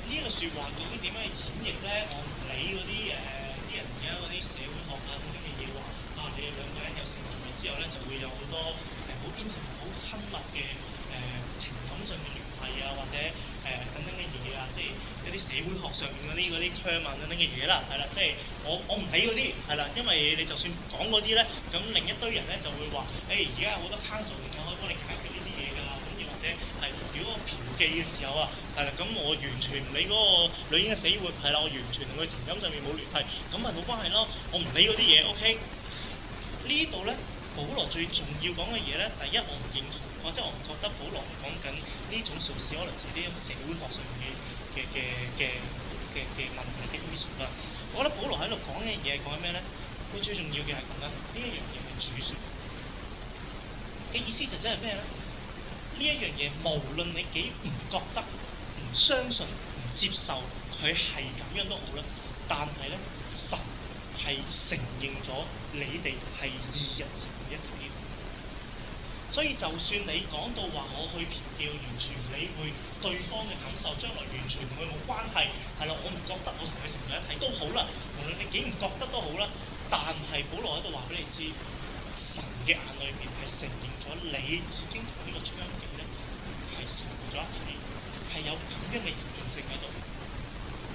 呢一個説話究竟點樣演繹咧？我唔理嗰啲啲人而家嗰啲社會學啊嗰啲嘅嘢話你哋兩個人有成為之後咧，就會有好多好堅情、好親密嘅情感上面聯繫啊，或者等等嘅嘢啊，即係一啲社會學上面嗰啲 term 啊等等嘅嘢啦，係啦，即係我唔理嗰啲係啦，因為你就算講嗰啲咧，咁另一堆人咧就會話，而家有好多 counseling 可以幫你解決呢啲嘢㗎，咁又或者係如果我嫖妓嘅時候啊，係啦，咁我完全唔理嗰個女人嘅死活，係啦，我完全同佢情感上面冇聯繫，咁咪冇關係咯，我唔理嗰啲嘢 ，OK？ 呢度咧，保羅最重要講嘅嘢咧，第一我唔認同。即係我唔覺得保羅係講緊呢種屬事，可能係啲社會學上面嘅問題嘅 issue 啦。我覺得保羅喺度講嘅嘢係講緊咩咧？佢最重要嘅係講緊呢一樣嘢係主説嘅意思，就真係咩咧？呢一樣嘢無論你幾唔覺得、唔相信、唔接受佢係咁樣都好啦，但係咧神係承認咗你哋係義人成為一體。所以就算你講到話我去嫖妓，完全唔理會對方嘅感受，將來完全同佢冇關係，係啦，我唔覺得我同佢成為一體都好啦。無論你幾唔覺得都好啦，但係保羅喺度話俾你知，神嘅眼裏面係承認咗你已經同呢個娼妓咧係成為咗一體，係有咁樣嘅嚴重性喺度，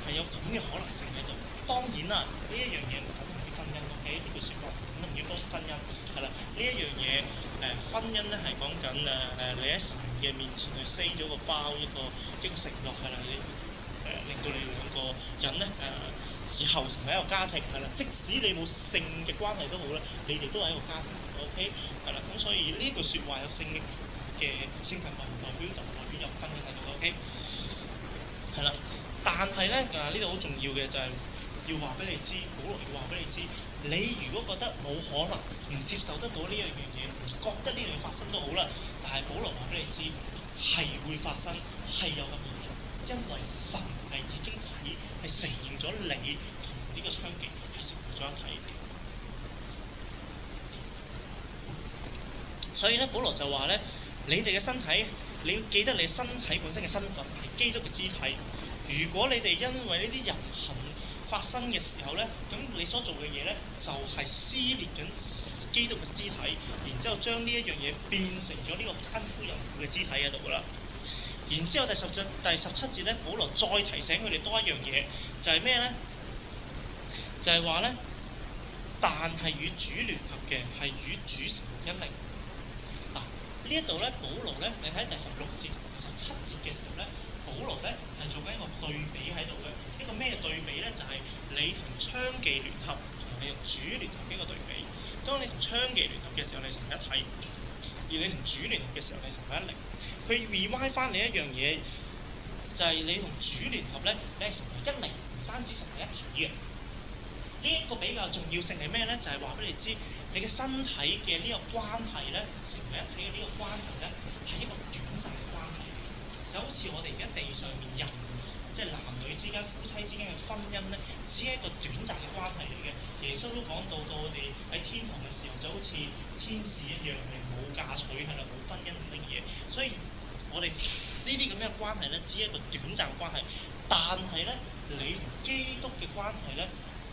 係有咁嘅可能性喺度。當然啦，呢一樣嘢唔等同於婚姻咯。喺呢句説話唔等同於婚姻係啦，呢一樣嘢。婚姻咧係講緊你喺神嘅面前去 say 咗個包一個承諾係啦，你令到你兩個人咧以後成為一個家庭係啦，即使你冇性嘅關係都好啦，你哋都係一個家庭 OK 係啦，咁所以呢句説話有性嘅性行為唔代表就唔代表有婚姻喺度 OK 係啦，但係咧呢度好重要嘅就係要話俾你知，保羅要話俾你知。你如果覺得冇可能，唔接受得到呢樣嘢，唔覺得呢樣嘢發生都好啦。但係保羅話俾你知，係會發生，係有咁嚴重，因為神係已經係承認咗你同呢個娼妓係成為咗一體。所以咧，保羅就話咧，你哋嘅身體，你要記得你身體本身嘅身份係基督嘅肢體。如果你哋因為呢啲淫行發生嘅時候咧，咁你所做嘅嘢咧，就係撕裂緊基督嘅肢體，然之後將呢一樣嘢變成咗呢個奸夫淫婦嘅肢體喺度噶啦。然之後第17節咧，保羅再提醒佢哋多一樣嘢，就係咩咧？就係話咧，但係與主聯合嘅係與主成為一靈。嗱，呢一度咧，保羅咧，你睇第16節同第17節嘅時候咧，保羅咧係做緊一個對比喺度嘅。一個咩對比咧？就係你同娼妓聯合同你同主聯合嘅一個對比。當你同娼妓聯合嘅時候，你成為一體；而你同主聯合嘅時候，你成為一靈。佢 rewind 翻你一樣嘢，就係你同主聯合咧，你係成為一靈，唔單止成為一體嘅。呢一個比較重要性係咩咧？就係話俾你知，你嘅身體嘅呢個關係咧，成為一體嘅呢個關係咧，係一個短暫嘅關係嚟嘅。就好似我哋而家地上面人，即係男女之間、夫妻之間嘅婚姻咧，只係一個短暫嘅關係嚟嘅。耶穌都講到我哋喺天堂嘅時候，就好似天使一樣，係冇嫁娶，係啦，冇婚姻咁嘅嘢。所以我哋呢啲咁嘅關係咧，只係一個短暫嘅關係。但係咧，你同基督嘅關係咧，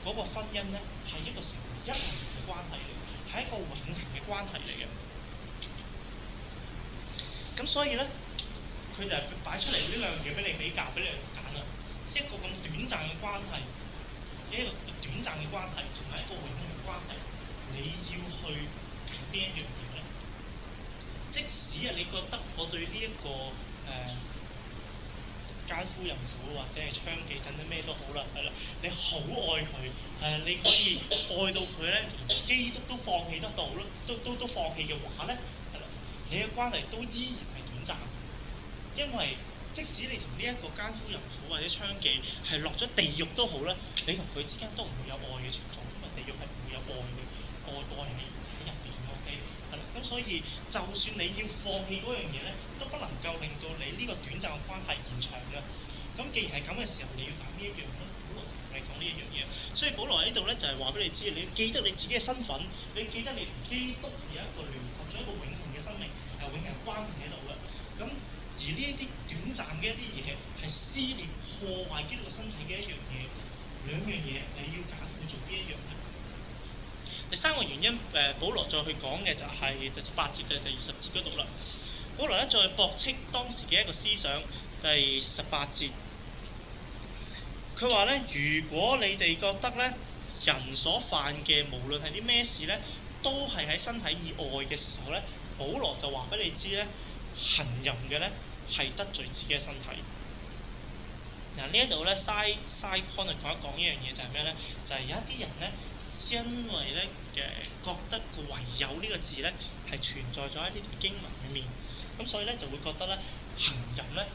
嗰個婚姻咧係一個成為一體嘅關係嚟，係一個永恆嘅關係嚟嘅。咁所以咧，佢就係擺出嚟呢兩樣嘢俾你比較，俾你揀啦。一個咁短暫嘅關係，一個短暫嘅關係，同埋一個永恆嘅關係，你要去揀邊一樣嘢咧？即使你覺得我對呢一個奸夫淫婦或者係娼妓等等咩都好啦，係啦，你好愛佢，你可以愛到佢咧，連基督都放棄得到咯，都放棄嘅話咧，係啦，你嘅關係都依然係短暫，因為即使你同呢一個奸夫淫婦或者娼妓係落咗地獄都好啦，你同佢之間都唔會有愛嘅存在，因為地獄係唔會有愛嘅，愛係喺入邊 OK， 係啦，咁所以就算你要放棄嗰樣嘢咧，都不能夠令到你呢個短暫嘅關係延長嘅。咁既然係咁嘅時候，你要揀呢一樣咧？保羅同你講呢一樣嘢，所以保羅喺呢度咧就係話俾你知，你要記得你自己嘅身份，你記得你同基督係有一個聯合咗一個永恆嘅生命，係永恆關係喺度嘅。咁而呢一啲短暫嘅一啲嘢係撕裂破壞基督嘅身體嘅一樣嘢，兩樣嘢你要揀去做邊一樣咧？第三個原因，保羅再去講嘅就係第18節嘅第20節嗰度啦。保羅咧再駁斥當時嘅一個思想，第18節，佢話咧：如果你哋覺得咧人所犯嘅無論係啲咩事咧，都係喺身體以外嘅時候咧，保羅就話俾你知咧，行淫嘅咧係得罪自己嘅身體。嗱，呢一度咧side point 講一講呢樣嘢就係咩咧？就係有一啲人咧。因為咧覺得個唯有呢個字咧係存在咗喺呢段經文裏面，咁所以咧就會覺得咧行淫咧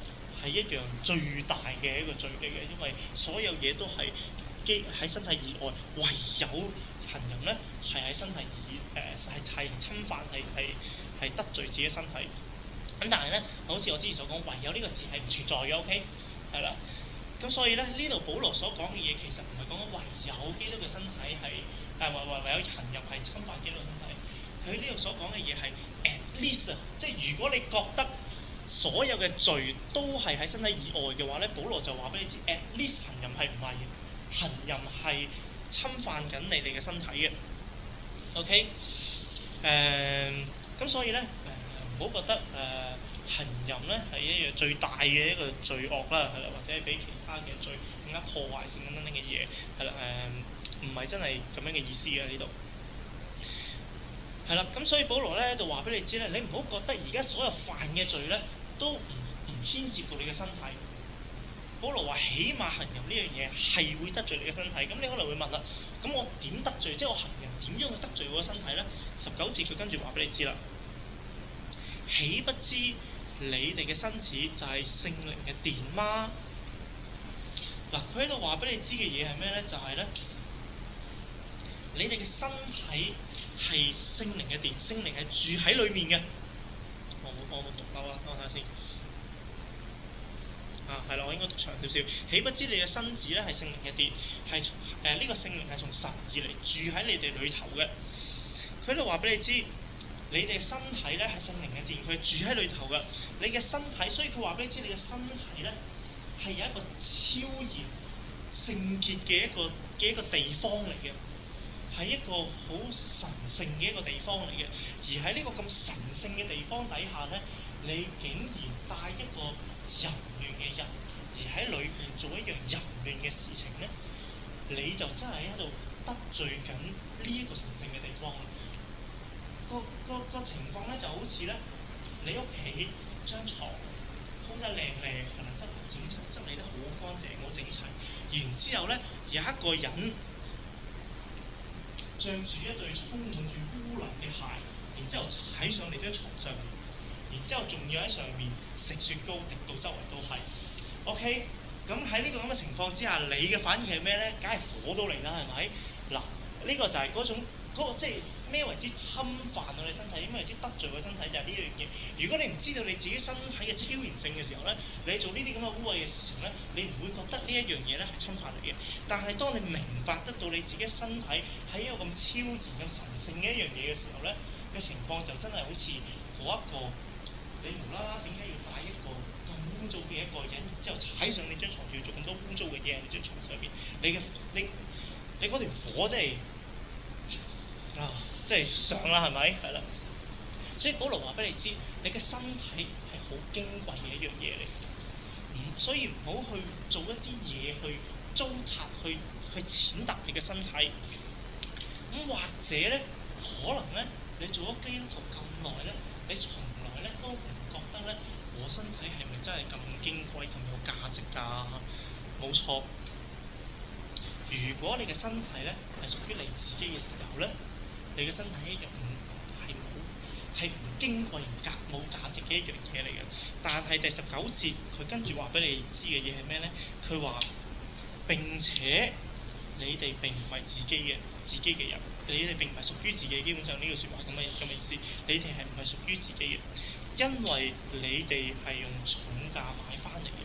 係一樣最大嘅一個罪嚟嘅，因為所有嘢都係喺身體以外，唯有行淫咧係喺身體係侵犯係得罪自己身體。咁但係咧，好似我之前所講，唯有呢個字係唔存在嘅 ，OK， 係啦。咁所以咧，呢度保羅所講嘅嘢其實唔係講緊唯有基督嘅身體係唯有行淫係侵犯基督嘅身體。佢呢度所講嘅嘢係 at least 即係如果你覺得所有嘅罪都係喺身體以外嘅話咧，保羅就話俾你知 at least 行淫係唔係嘅，行淫係侵犯緊你哋嘅身體嘅。OK，咁所以咧唔好覺得行淫咧係一樣最大嘅一個罪惡啦，係啦，或者係比其他嘅罪更加破壞性等等嘅嘢，係啦，唔係真係咁樣嘅意思嘅呢度，係啦，咁所以保羅咧就話俾你知咧，你唔好覺得而家所有犯嘅罪咧都唔牽涉到你嘅身體。保羅話起碼行淫呢樣嘢係會得罪你嘅身體，咁你可能會問啦，咁我點得罪？即係我行淫點樣去得罪我嘅身體咧？19節佢跟住話俾你知啦，豈不知你哋嘅身子就係聖靈嘅殿嗎？嗱，佢喺度話俾你知嘅嘢係咩咧？就係咧，你哋嘅身體係聖靈嘅殿，聖靈係住喺裏面嘅。我冇讀漏啦，等我睇下先。係啦，我應該讀長少少。豈不知你嘅身子咧係聖靈嘅殿，係呢個聖靈係從神而嚟，住喺你哋裏頭嘅。佢喺度話俾你知。你哋身體咧係聖靈嘅殿，佢住喺裏頭嘅。你嘅身體，所以佢話俾你知，你嘅身體咧係有一個超然聖潔嘅一個地方嚟嘅，係一個好神聖嘅一個地方嚟嘅。而喺呢個咁神聖嘅地方底下咧，你竟然帶一個淫亂嘅人，而喺裏面做一樣淫亂嘅事情咧，你就真係喺度得罪緊呢一個神聖嘅地方。個情況咧就好似咧，你屋企張床鋪得靚靚，係啦，執理得好乾淨，好整齊。然之後咧，有一個人着住一對充滿住污泥嘅鞋，然之後踩上你張床上面，然之後仲要喺上面食雪糕，滴到周圍都係。OK，咁喺呢個咁嘅情況之下，你嘅反應係咩咧？梗係火到嚟啦，係咪？嗱，呢個就係嗰個即係咩為之侵犯我哋身體，咩為之得罪我哋身體，就係呢樣嘢。如果你唔知道你自己身體嘅超然性嘅時候咧，你做呢啲咁嘅污穢嘅事情咧，你唔會覺得呢一樣嘢咧係侵犯你嘅。但係當你明白得到你自己身體係一個咁超然、咁神聖嘅一樣嘢嘅時候咧，嘅情況就真係好似嗰一個你無啦啦點解要帶一個咁污糟嘅一個人，然之後踩上你張床，仲要做咁多污糟嘅嘢喺你張床上邊，你嗰條火真係即係上啦，係咪？係啦。所以保羅話俾你知，你嘅身體係好矜貴嘅一樣嘢嚟，所以唔好去做一啲嘢去糟蹋、去踐踏你嘅身體。或者咧，可能咧，你做咗基督徒咁耐咧，你從來咧都唔覺得咧，我身體係咪真係咁矜貴、咁有價值㗎？冇錯。如果你嘅身體咧係屬於你自己嘅時候咧，你嘅身體一樣係唔矜貴、冇價值嘅一樣嘢嚟嘅。但係第19節佢跟住話俾你知嘅嘢係咩咧？佢話並且你哋並唔係自己嘅人，你哋並唔係屬於自己。基本上呢句説話咁嘅意思，你哋係唔係屬於自己嘅？因為你哋係用重價買翻嚟嘅。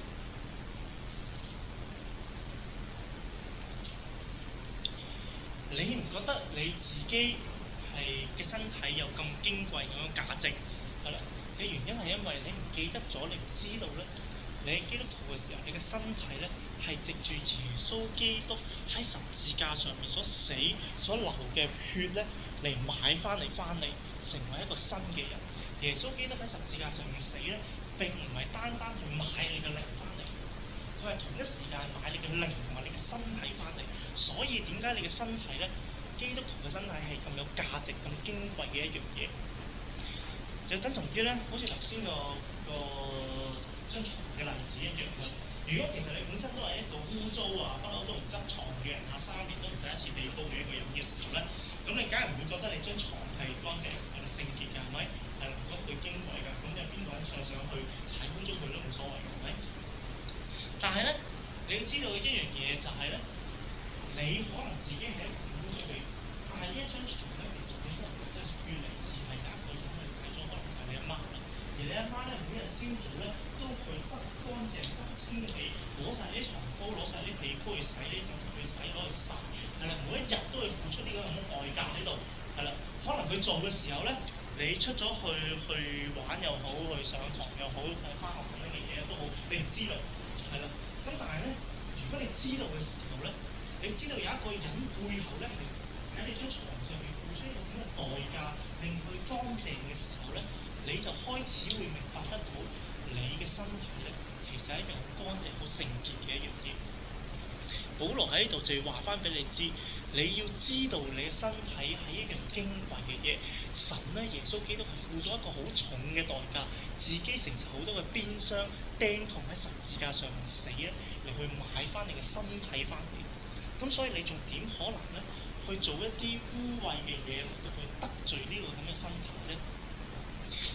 你唔覺得你自己嘅身體有咁矜貴咁樣價值？係啦，嘅原因係因為你唔記得咗，你唔知道咧，你喺基督徒嘅時候，你嘅身體咧係藉住耶穌基督喺十字架上面所死所流嘅血咧嚟買翻嚟，成為一個新嘅人。耶穌基督喺十字架上面死咧，並唔係單單去買你嘅靈翻嚟，佢係同一時間買你嘅靈同埋你嘅身體翻嚟。所以點解你嘅身體咧，基督徒嘅身體係咁有價值、咁矜貴嘅一樣嘢？就等同於咧，好似頭先個張床嘅例子一樣啦。如果其實你本身都係一個污糟啊，不嬲都唔執床嘅人啊，3年都唔洗一次地煲嘅一個人嘅時候咧，咁你梗係唔會覺得你張床係乾淨、係聖潔㗎，係咪？係啦，咁佢矜貴㗎，咁有邊個人上去踩污糟佢都冇所謂㗎，係咪？但係咧，你要知道一樣嘢就係咧，你可能自己係一個污糟嘅人，但係呢一張床咧，其實本身唔係真係屬於你，而係有一個人去買咗，可能就係你阿媽啦。而你阿媽咧，每日朝早咧都去執乾淨、執清理，攞晒啲床鋪、攞晒啲被鋪去洗，啲枕頭去洗，攞去曬，係啦，每一日都會付出呢個咁嘅代價喺度，係啦。可能佢做嘅時候咧，你出咗去玩又好，去上堂又好，翻學咁樣嘅嘢都好，你唔知道，係啦。咁但係咧，如果你知道嘅時候咧，你知道有一個人背後咧係喺你張床上面付出一個咁嘅代價，令佢乾淨嘅時候咧，你就開始會明白得到你嘅身體咧，其實係一樣好乾淨、好聖潔嘅一樣嘢。保羅喺呢度就要話翻俾你知，你要知道你嘅身體係一樣矜貴嘅嘢。神咧，耶穌基督係付咗一個好重嘅代價，自己承受好多嘅鞭傷、釘痛喺十字架上面死咧，嚟去買翻你嘅身體翻嚟。咁所以你仲點可能咧去做一啲污穢嘅嘢嚟到去得罪呢個咁嘅身體咧？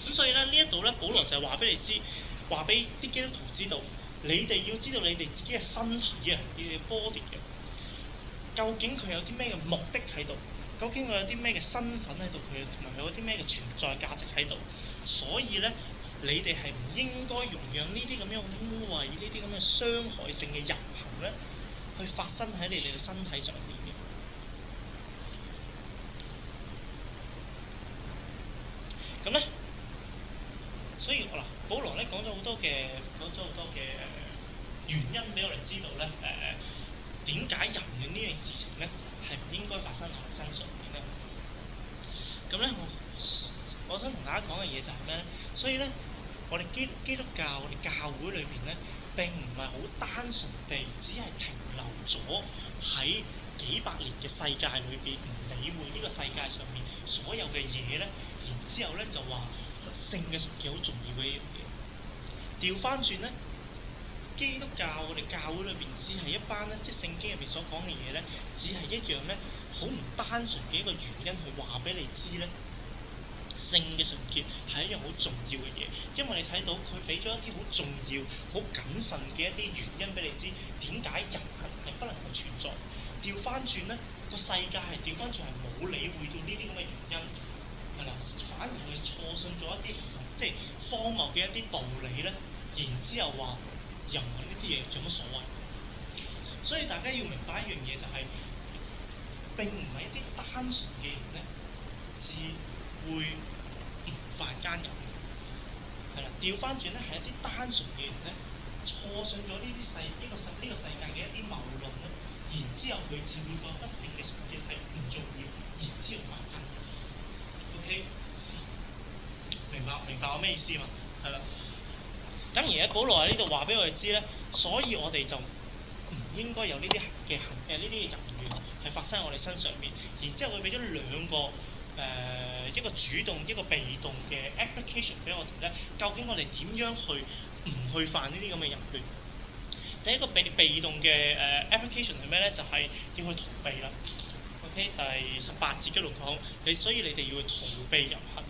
咁所以咧，呢一度咧，保羅就係話俾你知，話俾啲基督徒知道，你哋要知道你哋自己嘅身體啊，你哋嘅 body 啊，究竟佢有啲咩嘅目的喺度？究竟佢有啲咩嘅身份喺度？佢同埋佢有啲咩嘅存在價值喺度？所以咧，你哋係唔應該容讓呢啲咁樣污穢、呢啲咁嘅傷害性嘅言行咧，去發生喺你哋嘅身體上面嘅。咁咧，所以嗱，保羅咧講咗好多嘅原因俾我哋知道咧，點解淫亂呢樣事情咧係唔應該發生喺我哋身上面咧？咁咧，我想同大家講嘅嘢就係咩咧？所以咧，我哋基督教，我哋教會裏邊咧，並唔係好單純地只係停留咗喺幾百年嘅世界裏邊，唔理會呢個世界上面所有嘅嘢咧，然之後咧就話性嘅純潔好重要嘅一樣嘢。調翻轉咧，基督教我哋教會裏邊只係一班咧，即係聖經入邊所講嘅嘢咧，只係一樣咧好唔單純嘅一個原因去話俾你知咧，性嘅純潔係一樣好重要嘅嘢。因為你睇到佢俾咗一啲好重要、好謹慎嘅一啲原因俾你知，點解人係不能夠存在。調翻轉咧，個世界係調翻轉係冇理會到呢啲咁嘅原因，係啦，反而係錯信咗一啲唔同，即係荒謬嘅一啲道理咧，然之後話又唔係呢啲嘢有乜所謂？所以大家要明白一樣嘢就係、並唔係一啲單純嘅人咧，至會唔犯奸淫。係啦，調翻轉咧係一啲單純嘅人咧，錯信咗呢個世界嘅一啲謬論咧，然之後佢只會覺得性嘅純潔係唔重要，然之後犯奸。OK， 明白我咩意思嘛？係啦。咁而家保羅喺呢度話俾我哋知咧，所以我哋就唔應該有呢啲嘅呢啲淫亂係發生喺我哋身上面。然之後佢俾咗兩個。一個主動一個被動嘅 application 俾我哋咧，究竟我哋點樣去唔去犯呢啲咁嘅淫亂？第一個被動嘅application 係咩咧？就係、是、要去逃避啦。OK， 第18節嗰度講，所以你哋要去逃避淫行，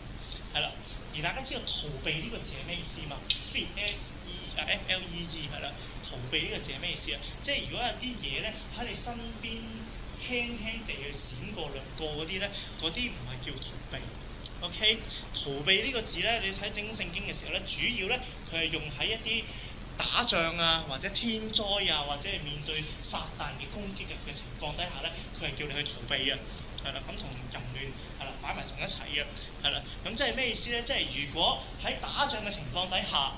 係啦。而大家知道逃避呢個字係咩意思嘛？flee 係啦，逃避呢個字係咩意思啊？即係如果有啲嘢咧喺你身邊，輕輕地去閃過掠過嗰啲咧，嗰啲唔係叫逃避。OK， 逃避呢個字咧，你睇整聖經嘅時候咧，主要咧佢係用喺一啲打仗啊，或者天災啊，或者係面對撒旦嘅攻擊嘅情況底下咧，佢係叫你去逃避啊。係啦，咁同淫亂係啦擺埋同一齊嘅。係啦，咁即係咩意思咧？即係如果喺打仗嘅情況底下，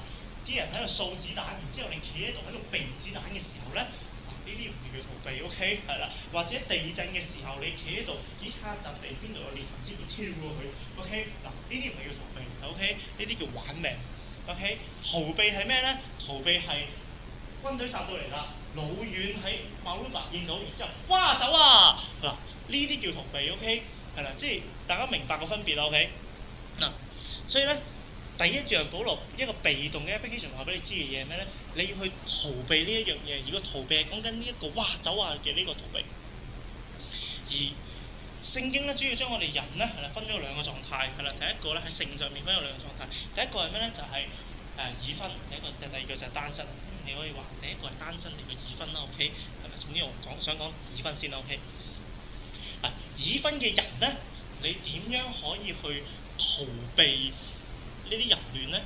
啲人喺度掃子彈，然之後你企喺度喺度避子彈嘅時候咧。呢啲唔叫逃避 ，OK， 係啦，或者地震嘅時候，你企喺度，咦，睇下笪地邊度有裂痕先，要跳過去 ，OK， 嗱，呢啲唔係叫逃避 ，OK， 呢啲叫玩命 ，OK， 逃避係咩咧？逃避係軍隊殺到嚟啦，老遠喺馬路邊見到，然之後，哇，走啊！嗱，呢啲叫逃避 ，OK， 係啦，即係大家明白個分別啦 ，OK， 嗱，所以咧。第一樣保羅一個被動嘅 application 話俾你知嘅嘢係咩咧？你要去逃避呢一樣嘢，而個逃避係講緊呢一個哇走啊嘅呢個逃避。而聖經咧主要將我哋人咧係啦分咗兩個狀態係啦，第一個咧喺性上面分咗兩個狀態，第一個係咩咧？就係已婚，第二個就係單身。你可以話第一個係單身，第二個已婚啦 ，OK？ 係咪？總之我想講已婚先啦 ，OK？ 已婚嘅人咧，你點樣可以去逃避？呢啲淫亂咧，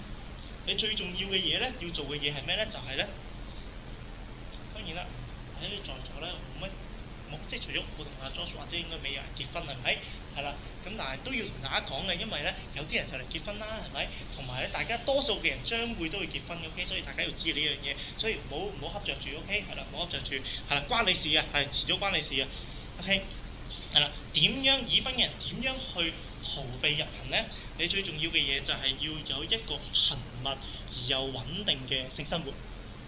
你最重要嘅嘢咧，要做嘅嘢係咩咧？就係、是、咧，當然啦，喺在座咧冇即係除咗我同阿 Josh 或者應該未有人結婚係咪？係啦，咁但係都要同大家講嘅，因為咧有啲人就嚟結婚啦，係咪？同埋咧，大家多數嘅人將會都會結婚 ，OK， 所以大家要知呢樣嘢，所以唔好恰着住 ，OK， 係啦，唔好恰着住，係啦，關你事嘅，係遲早關你事嘅 ，OK， 係啦，點樣已婚嘅人點樣去逃避淫行咧？你最重要嘅嘢就係要有一個頻密而又穩定嘅性生活。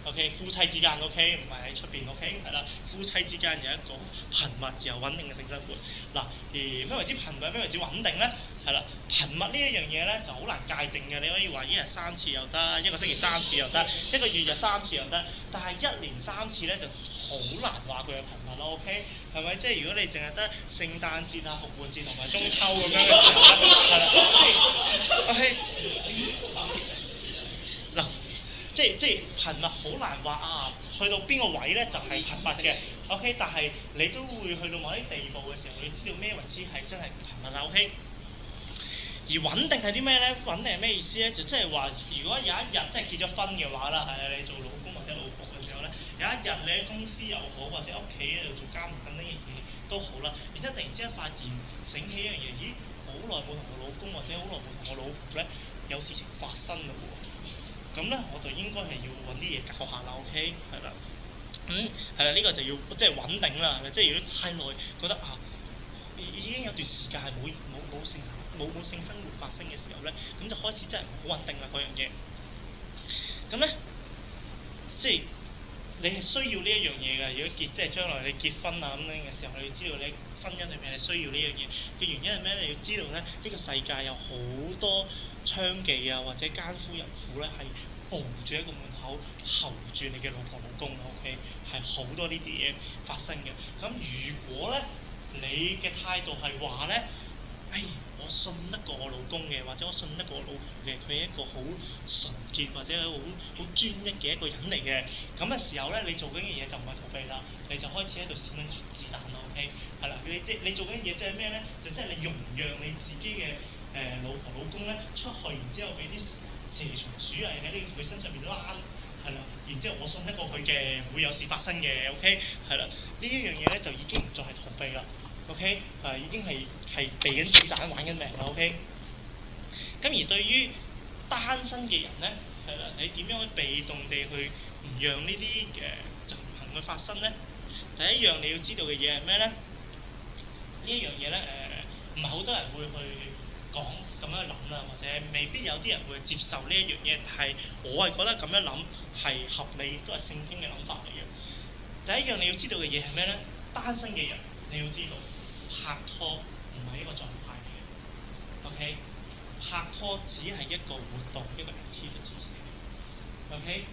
OK， 夫妻之間 OK， 唔係喺出邊 OK， 係啦，夫妻之間有一個頻密而又穩定嘅性生活。嗱，而咩為之頻密，咩為之穩定咧？係啦，頻密呢一樣嘢咧就好難界定嘅。你可以話一日3次又得，一個星期3次又得，一個月就3次又得，但係1年3次咧就好難話佢係頻密咯。OK， 係咪？即係如果你淨係得聖誕節啊、復活節同埋中秋咁樣嘅時候，係啦，OK， 嗱。即係頻密好難話啊，去到邊個位咧就係頻密嘅 ，OK， 但係你都會去到某啲地步嘅時候，你知道咩為之係真係唔頻密啦 ，OK。而穩定係啲咩咧？穩定係咩意思咧？就即係話，如果有一日即係結咗婚嘅話啦，係啊，你做老公或者老婆嘅時候咧，有一日你喺公司又好，或者屋企喺度做監護等等嘅嘢都好啦，然之後突然之間發現醒起一樣嘢，咦，好耐冇同我老公或者好耐冇同我老婆咧有事情發生嘞喎。咁咧，我就應該係要揾啲嘢搞下啦 ，OK， 係啦，係啦，呢個就要即係穩定啦，係咪？即係如果太耐覺得啊，已經有段時間係冇性生活發生嘅時候咧，咁就開始真係唔好穩定啦嗰樣嘢。咁咧，即係你係需要呢一樣嘢嘅。如果即係將來你結婚啊咁樣嘅時候，你要知道你婚姻裏面係需要呢樣嘢嘅原因係咩？你要知道咧，呢個世界有好多娼妓啊，或者奸夫淫婦咧，係傍住一個門口候住你嘅老婆老公 ，OK， 係好多呢啲嘢發生嘅。咁如果咧你嘅態度係話咧，我信得過我老公嘅，或者我信得過我老婆嘅，佢係一個好純潔或者係好專一嘅一個人嚟嘅。咁嘅時候咧，你做緊嘅嘢就唔係逃避啦，你就開始喺度閃緊子彈啦。OK，係啦，你做緊嘢即係咩咧？就即係你容讓你自己嘅老婆老公咧出去，然之後俾啲蛇蟲鼠蟻喺佢身上面躝。係啦，然之後我信得過佢嘅，唔會有事發生嘅。OK，係啦，呢一樣嘢咧就已經唔再係逃避啦。OK，已經係避緊子彈玩緊命啦。OK，咁而對於單身嘅人咧，係啦，你點樣去被動地去唔讓呢啲嘅情形去發生咧？第一樣你要知道嘅嘢係咩咧？呢一樣嘢咧唔係好多人會去講咁樣諗啦，或者未必有啲人會接受呢一樣嘢，但係我係覺得咁樣諗係合理，都係聖經嘅諗法嚟嘅。第一樣你要知道嘅嘢係咩咧？單身嘅人你要知道，拍拖唔係一個狀態嚟嘅。OK， 拍拖只係一個活動，一個 activity。OK，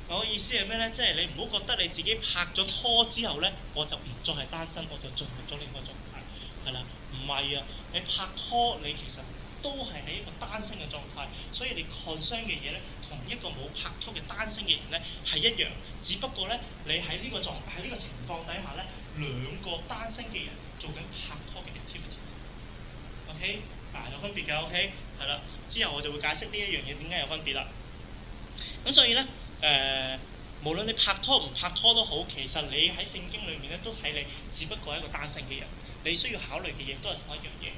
我意思係咩咧？即係你唔好覺得你自己拍咗拖之後咧，我就唔再係單身，我就進入咗另一個狀態。係啦，唔係啊！你拍拖你其實都係喺一個單身嘅狀態，所以你 concern 嘅嘢咧，同一個冇拍拖嘅單身嘅人咧係一樣，只不過咧你喺呢個情況底下咧，兩個單身嘅人做緊拍拖嘅 activities。OK， 有分別㗎。OK， 係啦，之後我就會解釋呢一樣嘢點解有分別啦。咁所以咧無論你拍拖唔拍拖都好，其實你喺聖經裏面咧都睇你，只不過係一個單身嘅人，你需要考慮嘅嘢都係同一樣嘢。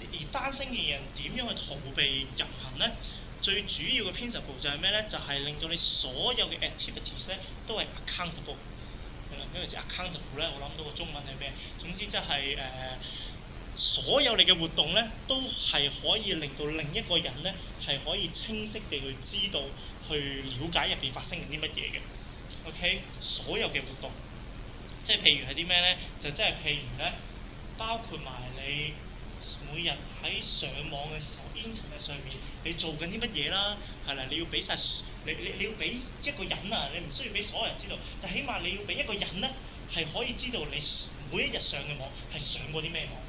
而單身嘅人點樣去逃避入行咧？最主要嘅 principle 就係咩咧？就係令到你所有嘅 activities 咧都係 accountable。係啦，因為 accountable 咧，我諗到個中文係咩？總之即係所有你嘅活動咧，都係可以令到另一個人咧係可以清晰地去知道、去了解入邊發生緊啲乜嘢嘅。OK， 所有嘅活動，即係譬如係啲咩咧？就即係譬如咧，包括埋你每日喺上網嘅時候 ，internet 上面你做緊啲乜嘢啦？係啦，你要俾晒你要俾一個人啊，你唔需要俾所有人知道，但起碼你要俾一個人咧係可以知道你每一日上嘅網係上過啲咩網。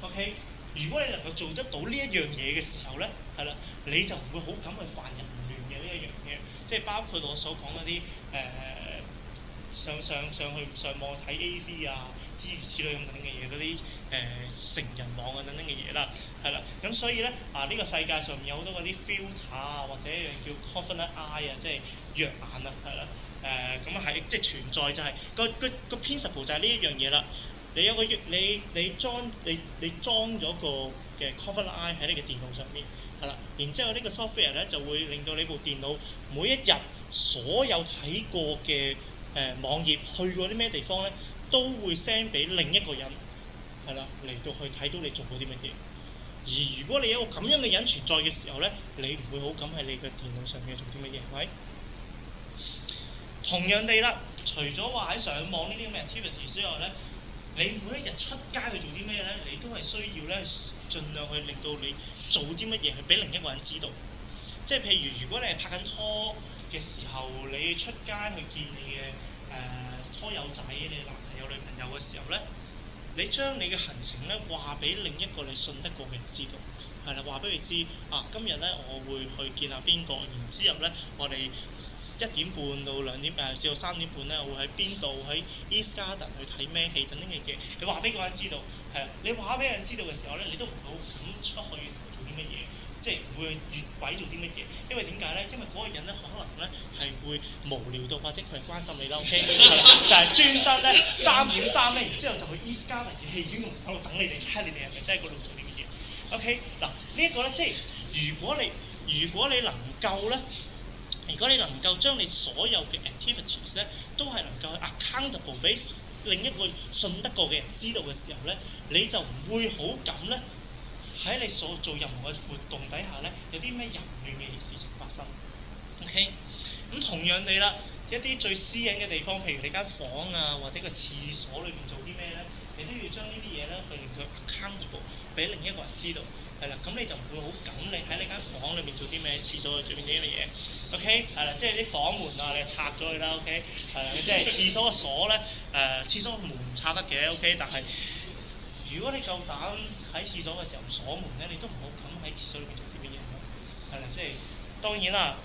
OK， 如果你能夠做得到呢一樣嘢嘅時候咧，係啦，你就唔會好敢去犯人亂嘅呢一樣嘢，即係包括我所講嗰啲上網睇 AV 啊，諸如此類咁等嘅嘢，嗰啲成人網啊等等嘅嘢啦，係啦，咁所以咧呢個世界上面有好多嗰啲 filter 啊，或者叫 confident eye 啊，即係弱眼啊，係啦，咁係即係存在就係、個 principle 就係呢一樣嘢啦。你有個你裝咗個嘅 confident eye 喺你嘅電腦上面，係啦，然之後呢個 software 咧就會令到你部電腦每一日所有睇過嘅網頁去過啲咩地方咧，都會 send 俾另一個人，係啦，嚟到去睇到你做過啲乜嘢。而如果你有個咁樣嘅人存在嘅時候咧，你唔會好敢喺你嘅電腦上面做啲乜嘢，係咪？同樣地啦，除咗話喺上網呢啲咁嘅 activity 之外咧，你每一日出街去做啲咩咧，你都係需要咧，盡量去令到你做啲乜嘢去俾另一個人知道。即係譬如果你係拍緊拖嘅時候，你出街去見你嘅拖友仔、你男朋友、女朋友嘅時候咧，你將你嘅行程咧話俾另一個你信得過嘅人知道，係啦，話俾佢知今日咧我會去見下邊個，然之後咧我哋1點半到2點至到3點半咧，我會喺邊度喺 East Garden 去睇咩戲等等嘅嘢，你話俾嗰人知道，係啦，你話俾人知道嘅時候咧，你都唔好咁出去嘅時候做啲乜嘢。即係唔會越軌做啲乜嘢，因為點解咧？因為嗰個人咧可能咧係會無聊到，或者佢係關心你啦。OK， 係啦，就係專登咧3點3咧，然之後就去 East Garden 嘅戲院喺度等你哋，睇下你哋係咪真係嗰度做啲乜嘢。OK， 嗱呢一個咧，即係如果你能夠將你所有嘅 activities 咧，都係能夠 accountable 俾另一個信得過嘅人知道嘅時候咧，你就唔會好敢咧。喺你所做任何嘅活動底下咧，有啲咩淫亂嘅事情發生 ？OK， 咁同樣地啦，一啲最私隱嘅地方，譬如你間房啊，或者個廁所裏邊做啲咩咧，你都要將呢啲嘢咧去令佢 accountable 俾另一個人知道，係啦，咁你就唔會好敢你喺你間房裏邊做啲咩，廁所裏做啲咩嘢 ？OK， 係啦，即係啲房門啊，你就拆咗佢啦。OK， 係啦，即係廁所嘅鎖咧，廁所門拆得嘅 OK， 但係如果你夠膽喺廁所嘅時候唔鎖門咧，你都唔好咁喺廁所裏邊做啲乜嘢咯。係啦，即係當然啦，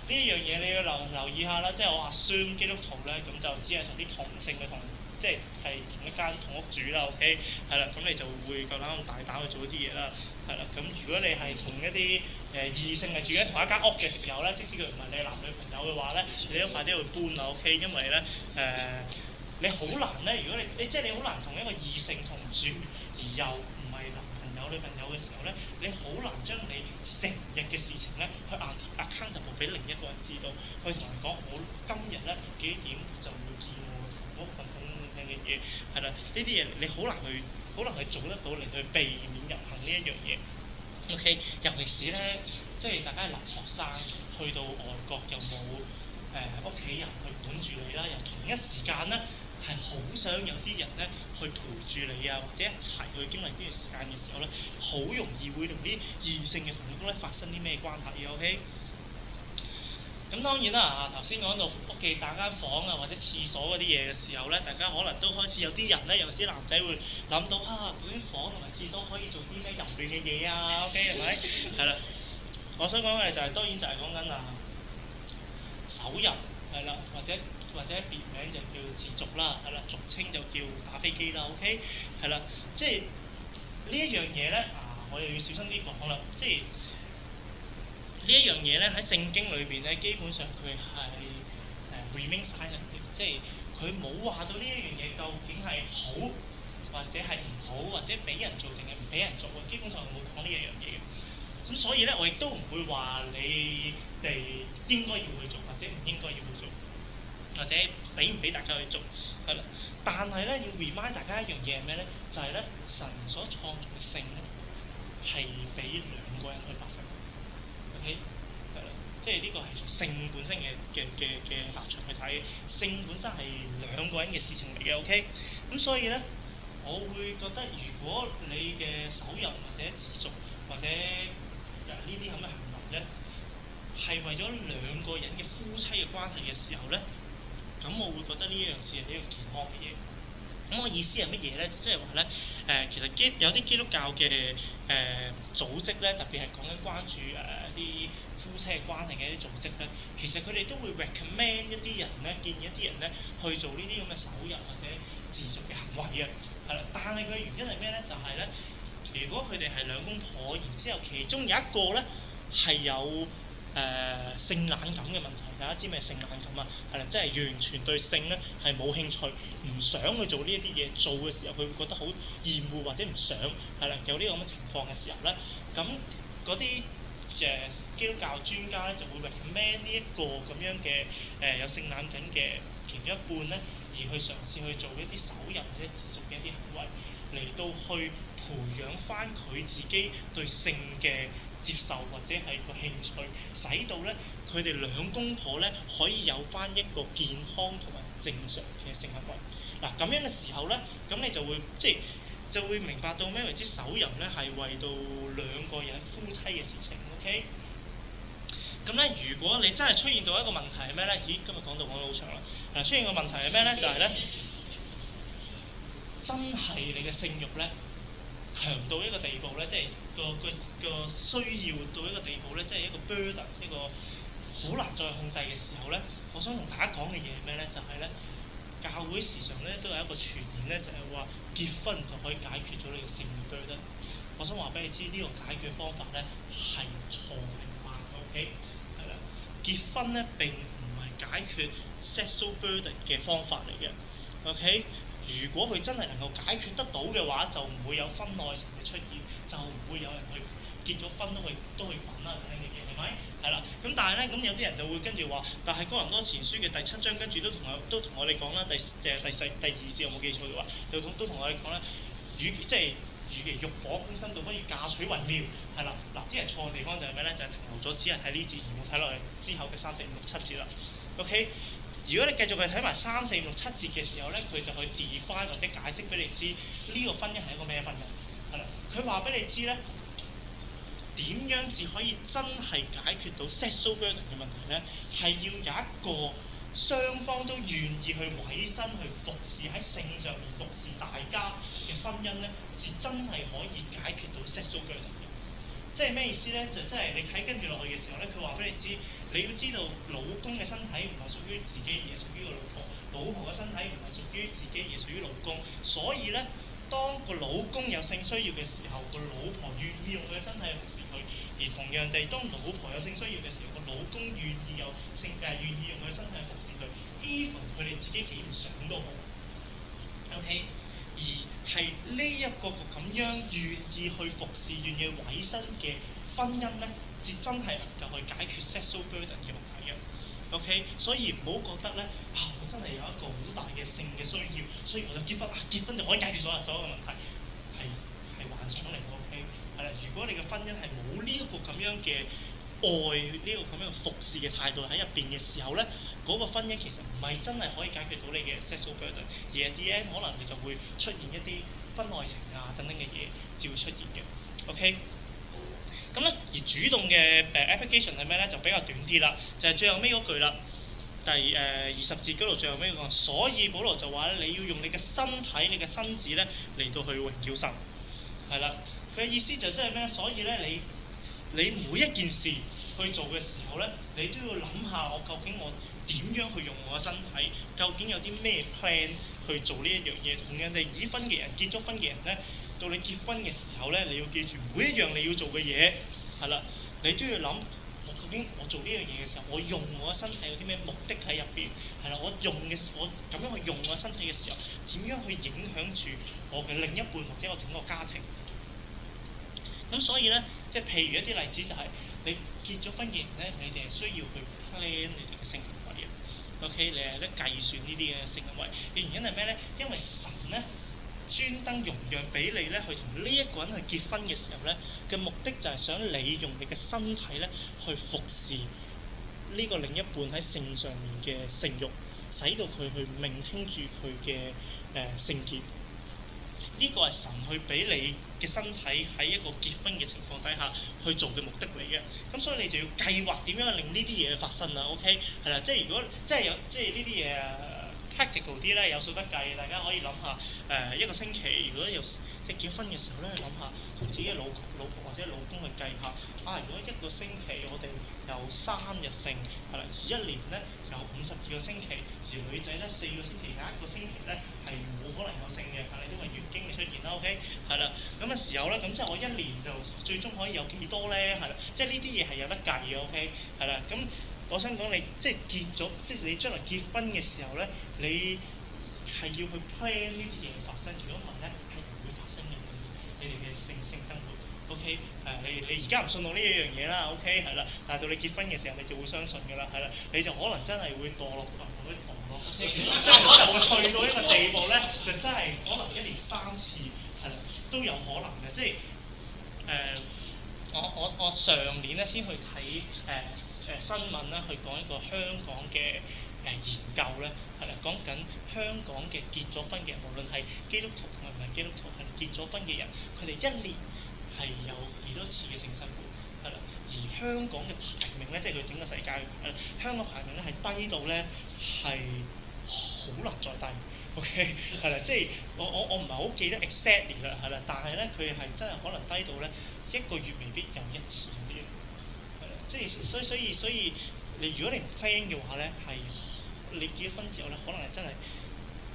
呢一樣嘢你要留意下啦。即係我assume基督徒咧，咁就只係同啲同性嘅即係同一間同屋住啦。OK， 係啦，咁你就會夠膽咁大膽去做一啲嘢啦。係啦，咁如果你係同一啲異性係住喺同一間屋嘅時候咧，即使佢唔係你男女朋友嘅話咧，你都快啲去搬啦。OK，因為咧你好難咧，如果你即係你好難同一個異性同住，而又唔係男朋友女朋友嘅時候咧，你好難將你成日嘅事情咧去accountable俾另一個人知道，去同人講我今日咧幾點就會見我同屋等等嘅嘢，係啦，呢啲嘢你好難去做得到嚟去避免入行呢一樣嘢。OK， 尤其是咧，即係大家係留學生，去到外國又冇屋企人去管住你啦，又同一時間咧係好想有啲人咧去陪住你啊，或者一齊去經歷呢段時間嘅時候咧，好容易會同啲異性嘅同工咧發生啲咩關係嘅。OK， 咁當然啦，頭先講到屋企打間房啊，或者廁所嗰啲嘢嘅時候咧，大家可能都開始有啲人咧，尤其是男仔會諗到究竟房同埋廁所可以做啲咩淫亂嘅嘢啊 ？OK 係咪？係啦，我想講嘅就係、當然就係講緊手淫係啦，或者別名就叫自瀆啦，係啦，俗稱就叫打飛機啦。OK， 係啦，即係呢一樣嘢咧我又要小心啲講啦，即係。呢一樣嘢咧喺聖經裏邊咧，基本上佢係remain silent 嘅，即係佢冇話到呢一樣嘢究竟係好或者係唔好，或者俾人做定係唔俾人做嘅，基本上冇講呢一樣嘢嘅。咁所以咧，我亦都唔會話你哋應該要去做，或者唔應該要去做，或者俾唔俾大家去做，係啦。但係咧，要 remind 大家一樣嘢係咩咧？就係咧，神所創造嘅性咧係俾兩個人去發生。係啦，即係呢個係從性本身嘅立場去睇，性本身係兩個人嘅事情嚟嘅。OK， 咁所以咧，我會覺得如果你嘅手淫或者自瀆或者呢啲咁嘅行為咧，係為咗兩個人嘅夫妻嘅關係嘅時候咧，咁我會覺得呢一樣事係一個健康嘅嘢。咁我意思係乜嘢咧？即係話咧，其實有啲基督教嘅組織咧，特別係講緊關注啲夫妻嘅關係嘅一啲組織咧，其實佢哋都會 recommend 一啲人咧，建議一啲人咧去做呢啲咁嘅手淫或者自瀆嘅行為嘅，係啦。但係佢嘅原因係咩咧？就係咧，如果佢哋係兩公婆，然之後其中有一個咧係有性冷感嘅問題，大家知咩性冷感啊？係啦，即係完全對性咧係冇興趣，唔想去做呢一啲嘢，做嘅時候佢會覺得好厭惡或者唔想，係啦，有呢個咁嘅情況嘅時候咧，咁嗰啲基督教專家咧就會 recommend 呢一個咁樣嘅有性冷感嘅其中一半咧，而去嘗試去做一啲手淫或者自瀆嘅一啲行為，嚟到去培養翻佢自己對性嘅接受或者係個興趣，使到咧佢哋兩公婆咧可以有翻一個健康同埋正常嘅性行為。嗱咁樣嘅時候咧，咁你就會明白到咩為之手淫咧係為到兩個人夫妻嘅事情。OK， 咁咧如果你真係出現到一個問題係咩咧？咦，今日講到好長啦。出現個問題係咩咧？就係咧，真係你嘅性慾咧強到一個地步咧，即係個需要到一個地步咧，即係一個 burden， 一個好難再控制嘅時候咧，我想同大家講嘅嘢係咩咧？就係咧，教會時常咧都有一個傳言咧，就係話結婚就可以解決咗你嘅性 burden。我想話俾你知，呢個解決方法咧係錯嘅，OK， 係啦，結婚咧並唔係解決 sexual burden 嘅方法嚟嘅 ，OK。如果佢真係能夠解決得到嘅話，就唔會有婚外情嘅出現，就唔會有人去結咗婚都去滾啦咁樣嘅嘢，係咪？係啦，咁但係咧，咁有啲人就會跟住話，但係哥林多前書嘅第7章跟住都同我哋講啦，第2節有冇記錯嘅話，都同我哋講啦，與其欲火攻心，倒不如嫁娶為妙，係啦。嗱，啲人錯嘅地方就係咩咧？就係停留咗，只係睇呢節，而冇睇落去之後嘅3、4、5、6、7節啦。OK。如果你繼續去睇埋3、4、5、6、7節嘅時候咧，佢就去 define 或者解釋俾你知呢個婚姻係一個咩婚姻，係啦。佢話俾你知咧，點樣至可以真係解決到 sexual burden 嘅問題咧？係要有一個雙方都願意去委身去服侍喺性上面服侍大家嘅婚姻咧，至真係可以解決到 sexual burden 嘅。即係咩意思咧？就即係你睇跟住落去嘅時候咧，佢話俾你知，你要知道老公嘅身體唔係屬於自己而係屬於個老婆，老婆嘅身體唔係屬於自己而係屬於老公。所以咧，當個老公有性需要嘅時候，個老婆願意用佢嘅身體去服侍佢；而同樣地，當老婆有性需要嘅時候，個老公願意用佢嘅身體去服侍佢。even 佢哋自己幾唔想都好。OK。而係呢一個咁樣願意去服侍、願意委身嘅婚姻咧，至真係能夠去解決 sexual burden 嘅問題嘅。OK， 所以唔好覺得咧我真係有一個好大嘅性嘅需要，所以我就結婚結婚就可以解決所有嘅問題，係幻想嚟嘅。OK， 係啦，如果你嘅婚姻係冇呢一個咁樣嘅愛呢個咁樣嘅服侍嘅態度喺入邊嘅時候咧，嗰個婚姻其實唔係真係可以解決到你嘅 sexual burden， 而係 the end 可能你就會出現一啲婚外情等等嘅嘢，至會出現嘅。OK， 咁咧而主動嘅application 係咩咧？就比較短啲啦，就係最後尾嗰句啦，第20節嗰度最後尾講，所以保羅就話咧，你要用你嘅身體、你嘅身子咧嚟到去榮耀神，係啦，佢嘅意思就即係咩？所以咧你每一件事去做嘅時候咧，你都要諗下究竟我點樣去用我嘅身體，究竟有啲咩 plan 去做呢一樣嘢。同樣地，已婚嘅人、結咗婚嘅人咧，到你結婚嘅時候咧，你要記住每一樣你要做嘅嘢，係啦，你都要諗究竟我做呢樣嘢嘅時候，我用我嘅身體有啲咩目的喺入邊，係啦，我咁樣去用我嘅身體嘅時候，點樣去影響住我嘅另一半或者我整個家庭。咁所以咧，即係譬如一啲例子就係、你結咗婚嘅人咧，你哋係需要去 plan 你哋嘅性行為嘅。OK， 你係咧計算呢啲嘅性行為嘅原因係咩咧？因為神咧專登容讓俾你咧去同呢一個人去結婚嘅時候咧嘅目的就係想你用你嘅身體咧去服侍呢個另一半喺性上面嘅性慾，使到佢去聆聽住佢嘅聖潔。呢個係神去俾你嘅身體喺一個結婚嘅情況底下去做嘅目的嚟嘅，咁所以你就要計劃點樣令呢啲嘢發生啦。OK， 係啦，即係如果即係呢啲嘢practical 啲咧，有數得計，大家可以諗下一個星期，如果有即係結婚嘅時候咧，諗下同自己嘅老婆或者老公去計下如果一個星期我哋有3日性，係啦，而一年咧有52個星期，而女仔咧4個星期，有一個星期咧係冇可能有性嘅，係啦，因為月經嘅出現啦。OK， 係啦，咁嘅時候咧，咁即係我一年就最終可以有幾多咧？係啦，即係呢啲嘢係有得計嘅。OK， 係啦，咁。我想講你即係結咗，即係你將來結婚嘅時候咧，你係要去 plan 呢啲嘢發生。如果唔係咧，係唔會發生嘅。你哋嘅性生活 ，OK， 你而家唔信我呢一樣嘢啦 ，OK， 係啦。但係到你結婚嘅時候，你就會相信㗎啦，係啦。你就可能真係會墮落，OK， 即係就會去到一個地步咧，就真係可能1年3次，係啦，都有可能嘅。即係我上年咧先去睇新聞啦，去講一個香港嘅研究咧，係啦，講緊香港嘅結咗婚嘅人，無論係基督徒同埋唔係基督徒，係結咗婚嘅人，佢哋一年係有幾多次嘅性生活，係啦，而香港嘅排名咧，即係佢整個世界香港排名咧係低到咧係好難再低。OK， 係啦，即係我唔係好記得 exactly 啦，係啦，但係咧佢係真係可能低到咧1個月未必有1次嗰啲，係啦，即係所以如果你唔 plan 嘅話咧，係你結咗婚之後咧，可能係真係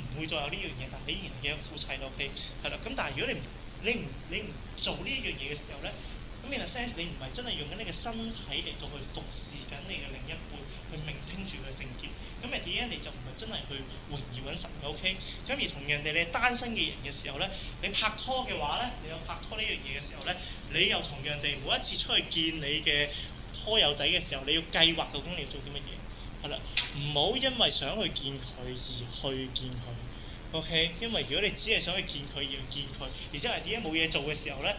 唔會再有呢樣嘢，但係你依然係一個夫妻咯。OK， 係啦，咁但係如果你唔做呢一樣嘢嘅時候咧，咁 in a sense 你唔係真係用緊你嘅身體嚟到去服侍緊你嘅另一半，去聆聽住佢聖潔，咁誒點解你就唔係真係去榮耀緊神嘅 OK？ 咁而同樣地，你係單身嘅人嘅時候咧，你拍拖嘅話咧，你有拍拖呢樣嘢嘅時候咧，你又同樣地每一次出去見你嘅拖友仔嘅時候，你要計劃究竟你要做啲乜嘢，係啦，唔好因為想去見佢而去見佢。OK， 因為如果你只係想去見佢而去見佢，而且係點解冇嘢做嘅時候咧，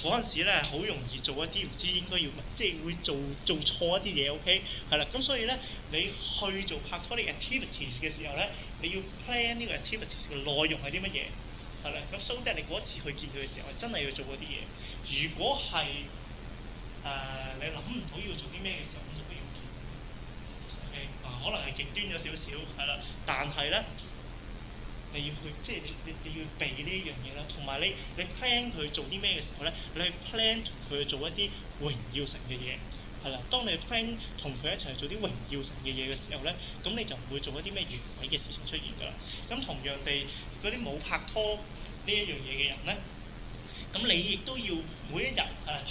嗰陣時咧好容易做一啲唔知應該要即係會做錯一啲嘢。OK， 係啦，咁所以咧你去做拍拖呢個 activities 嘅時候咧，你要 plan 呢個 activities 嘅內容係啲乜嘢，係啦，咁 so that 你嗰次去見佢嘅時候真係要做嗰啲嘢。如果係你諗唔到要做啲咩嘅時候，咁就不要見。OK， 可能係極端咗少少，係啦。但係咧，你要去即係你要避呢一樣嘢啦，同埋你 plan 佢做啲咩嘅時候咧，你去 plan 佢去做一啲榮耀神嘅嘢。係啦，當你 plan 同佢一齊做啲榮耀神嘅嘢嘅時候咧，咁你就唔會做一啲咩越軌嘅事情出現㗎啦。咁同樣地，嗰啲冇拍拖呢一樣嘢嘅人咧，咁你亦都要每一日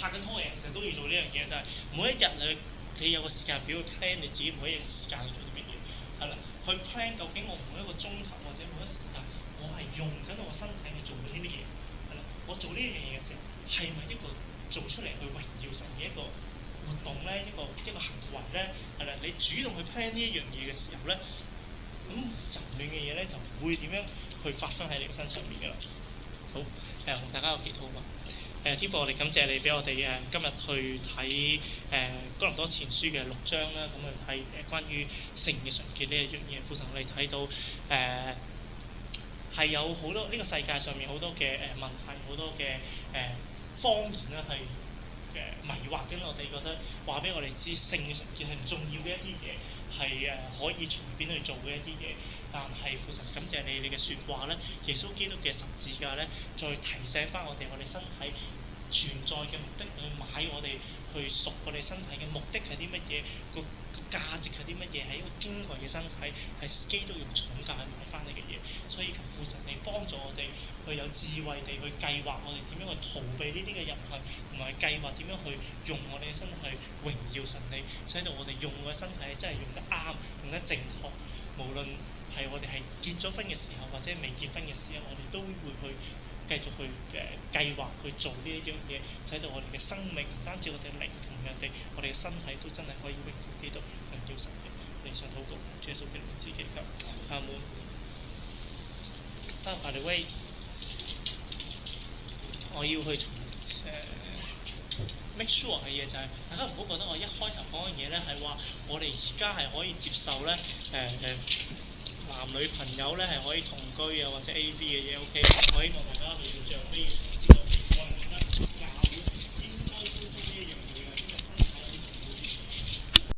拍緊拖嘅人成日都要做呢樣嘢，就係每一日你有個時間表去 plan 你自己每一日時間去做啲乜嘢，係啦，去 plan 究竟我每一個鐘頭或者每一時間我係用緊我身體去做緊啲乜嘢，係啦，我做呢一樣嘢嘅時候係咪一個做出嚟去榮耀神嘅一個活動咧，一個行為咧，係啦，你主動去 plan 呢一樣嘢嘅時候咧，咁淫亂嘅嘢咧就唔會點樣去發生喺你嘅身上面㗎啦。好，同大家有祈禱嘛。天父，我哋感謝你俾我哋今日去睇哥林多前書嘅6章啦，咁去睇關於聖嘅純潔呢一樣嘢。父神，我哋睇到係有好多呢個世界上面好多嘅問題，好多嘅謊言啦，係迷惑緊我哋，覺得話俾我哋知聖嘅純潔係唔重要嘅一啲嘢，係可以隨便去做嘅一啲嘢。但係父神感謝你嘅説話咧，耶穌基督嘅十字架咧，再提醒翻我哋身體存在嘅目的，去買我哋去贖我哋身體嘅目的係啲乜嘢？個價值係啲乜嘢？係一個矜貴嘅身體，係基督用重價去買翻嚟嘅嘢。所以求父神你幫助我哋去有智慧地去計劃我哋點樣去逃避呢啲嘅淫行，同埋計劃點樣去用我哋嘅身體去榮耀神你，使到我哋用嘅身體真係用得啱，用得正確。無論係我哋係結咗婚嘅時候，或者未結婚嘅時候，我哋都會去繼續去計劃去做呢一樣嘢，使到我哋嘅生命唔單止我哋靈，同樣地我哋嘅身體都真係可以榮耀基督，榮耀神嘅。你想禱告，主耶穌基督自己求，阿門。by the way， 我要去make sure 嘅嘢就係、大家唔好覺得我一開頭講嘅嘢咧係話我哋而家係可以接受咧男女朋友咧係可以同居啊或者 A B 嘅嘢 OK， 我希望大家去要著呢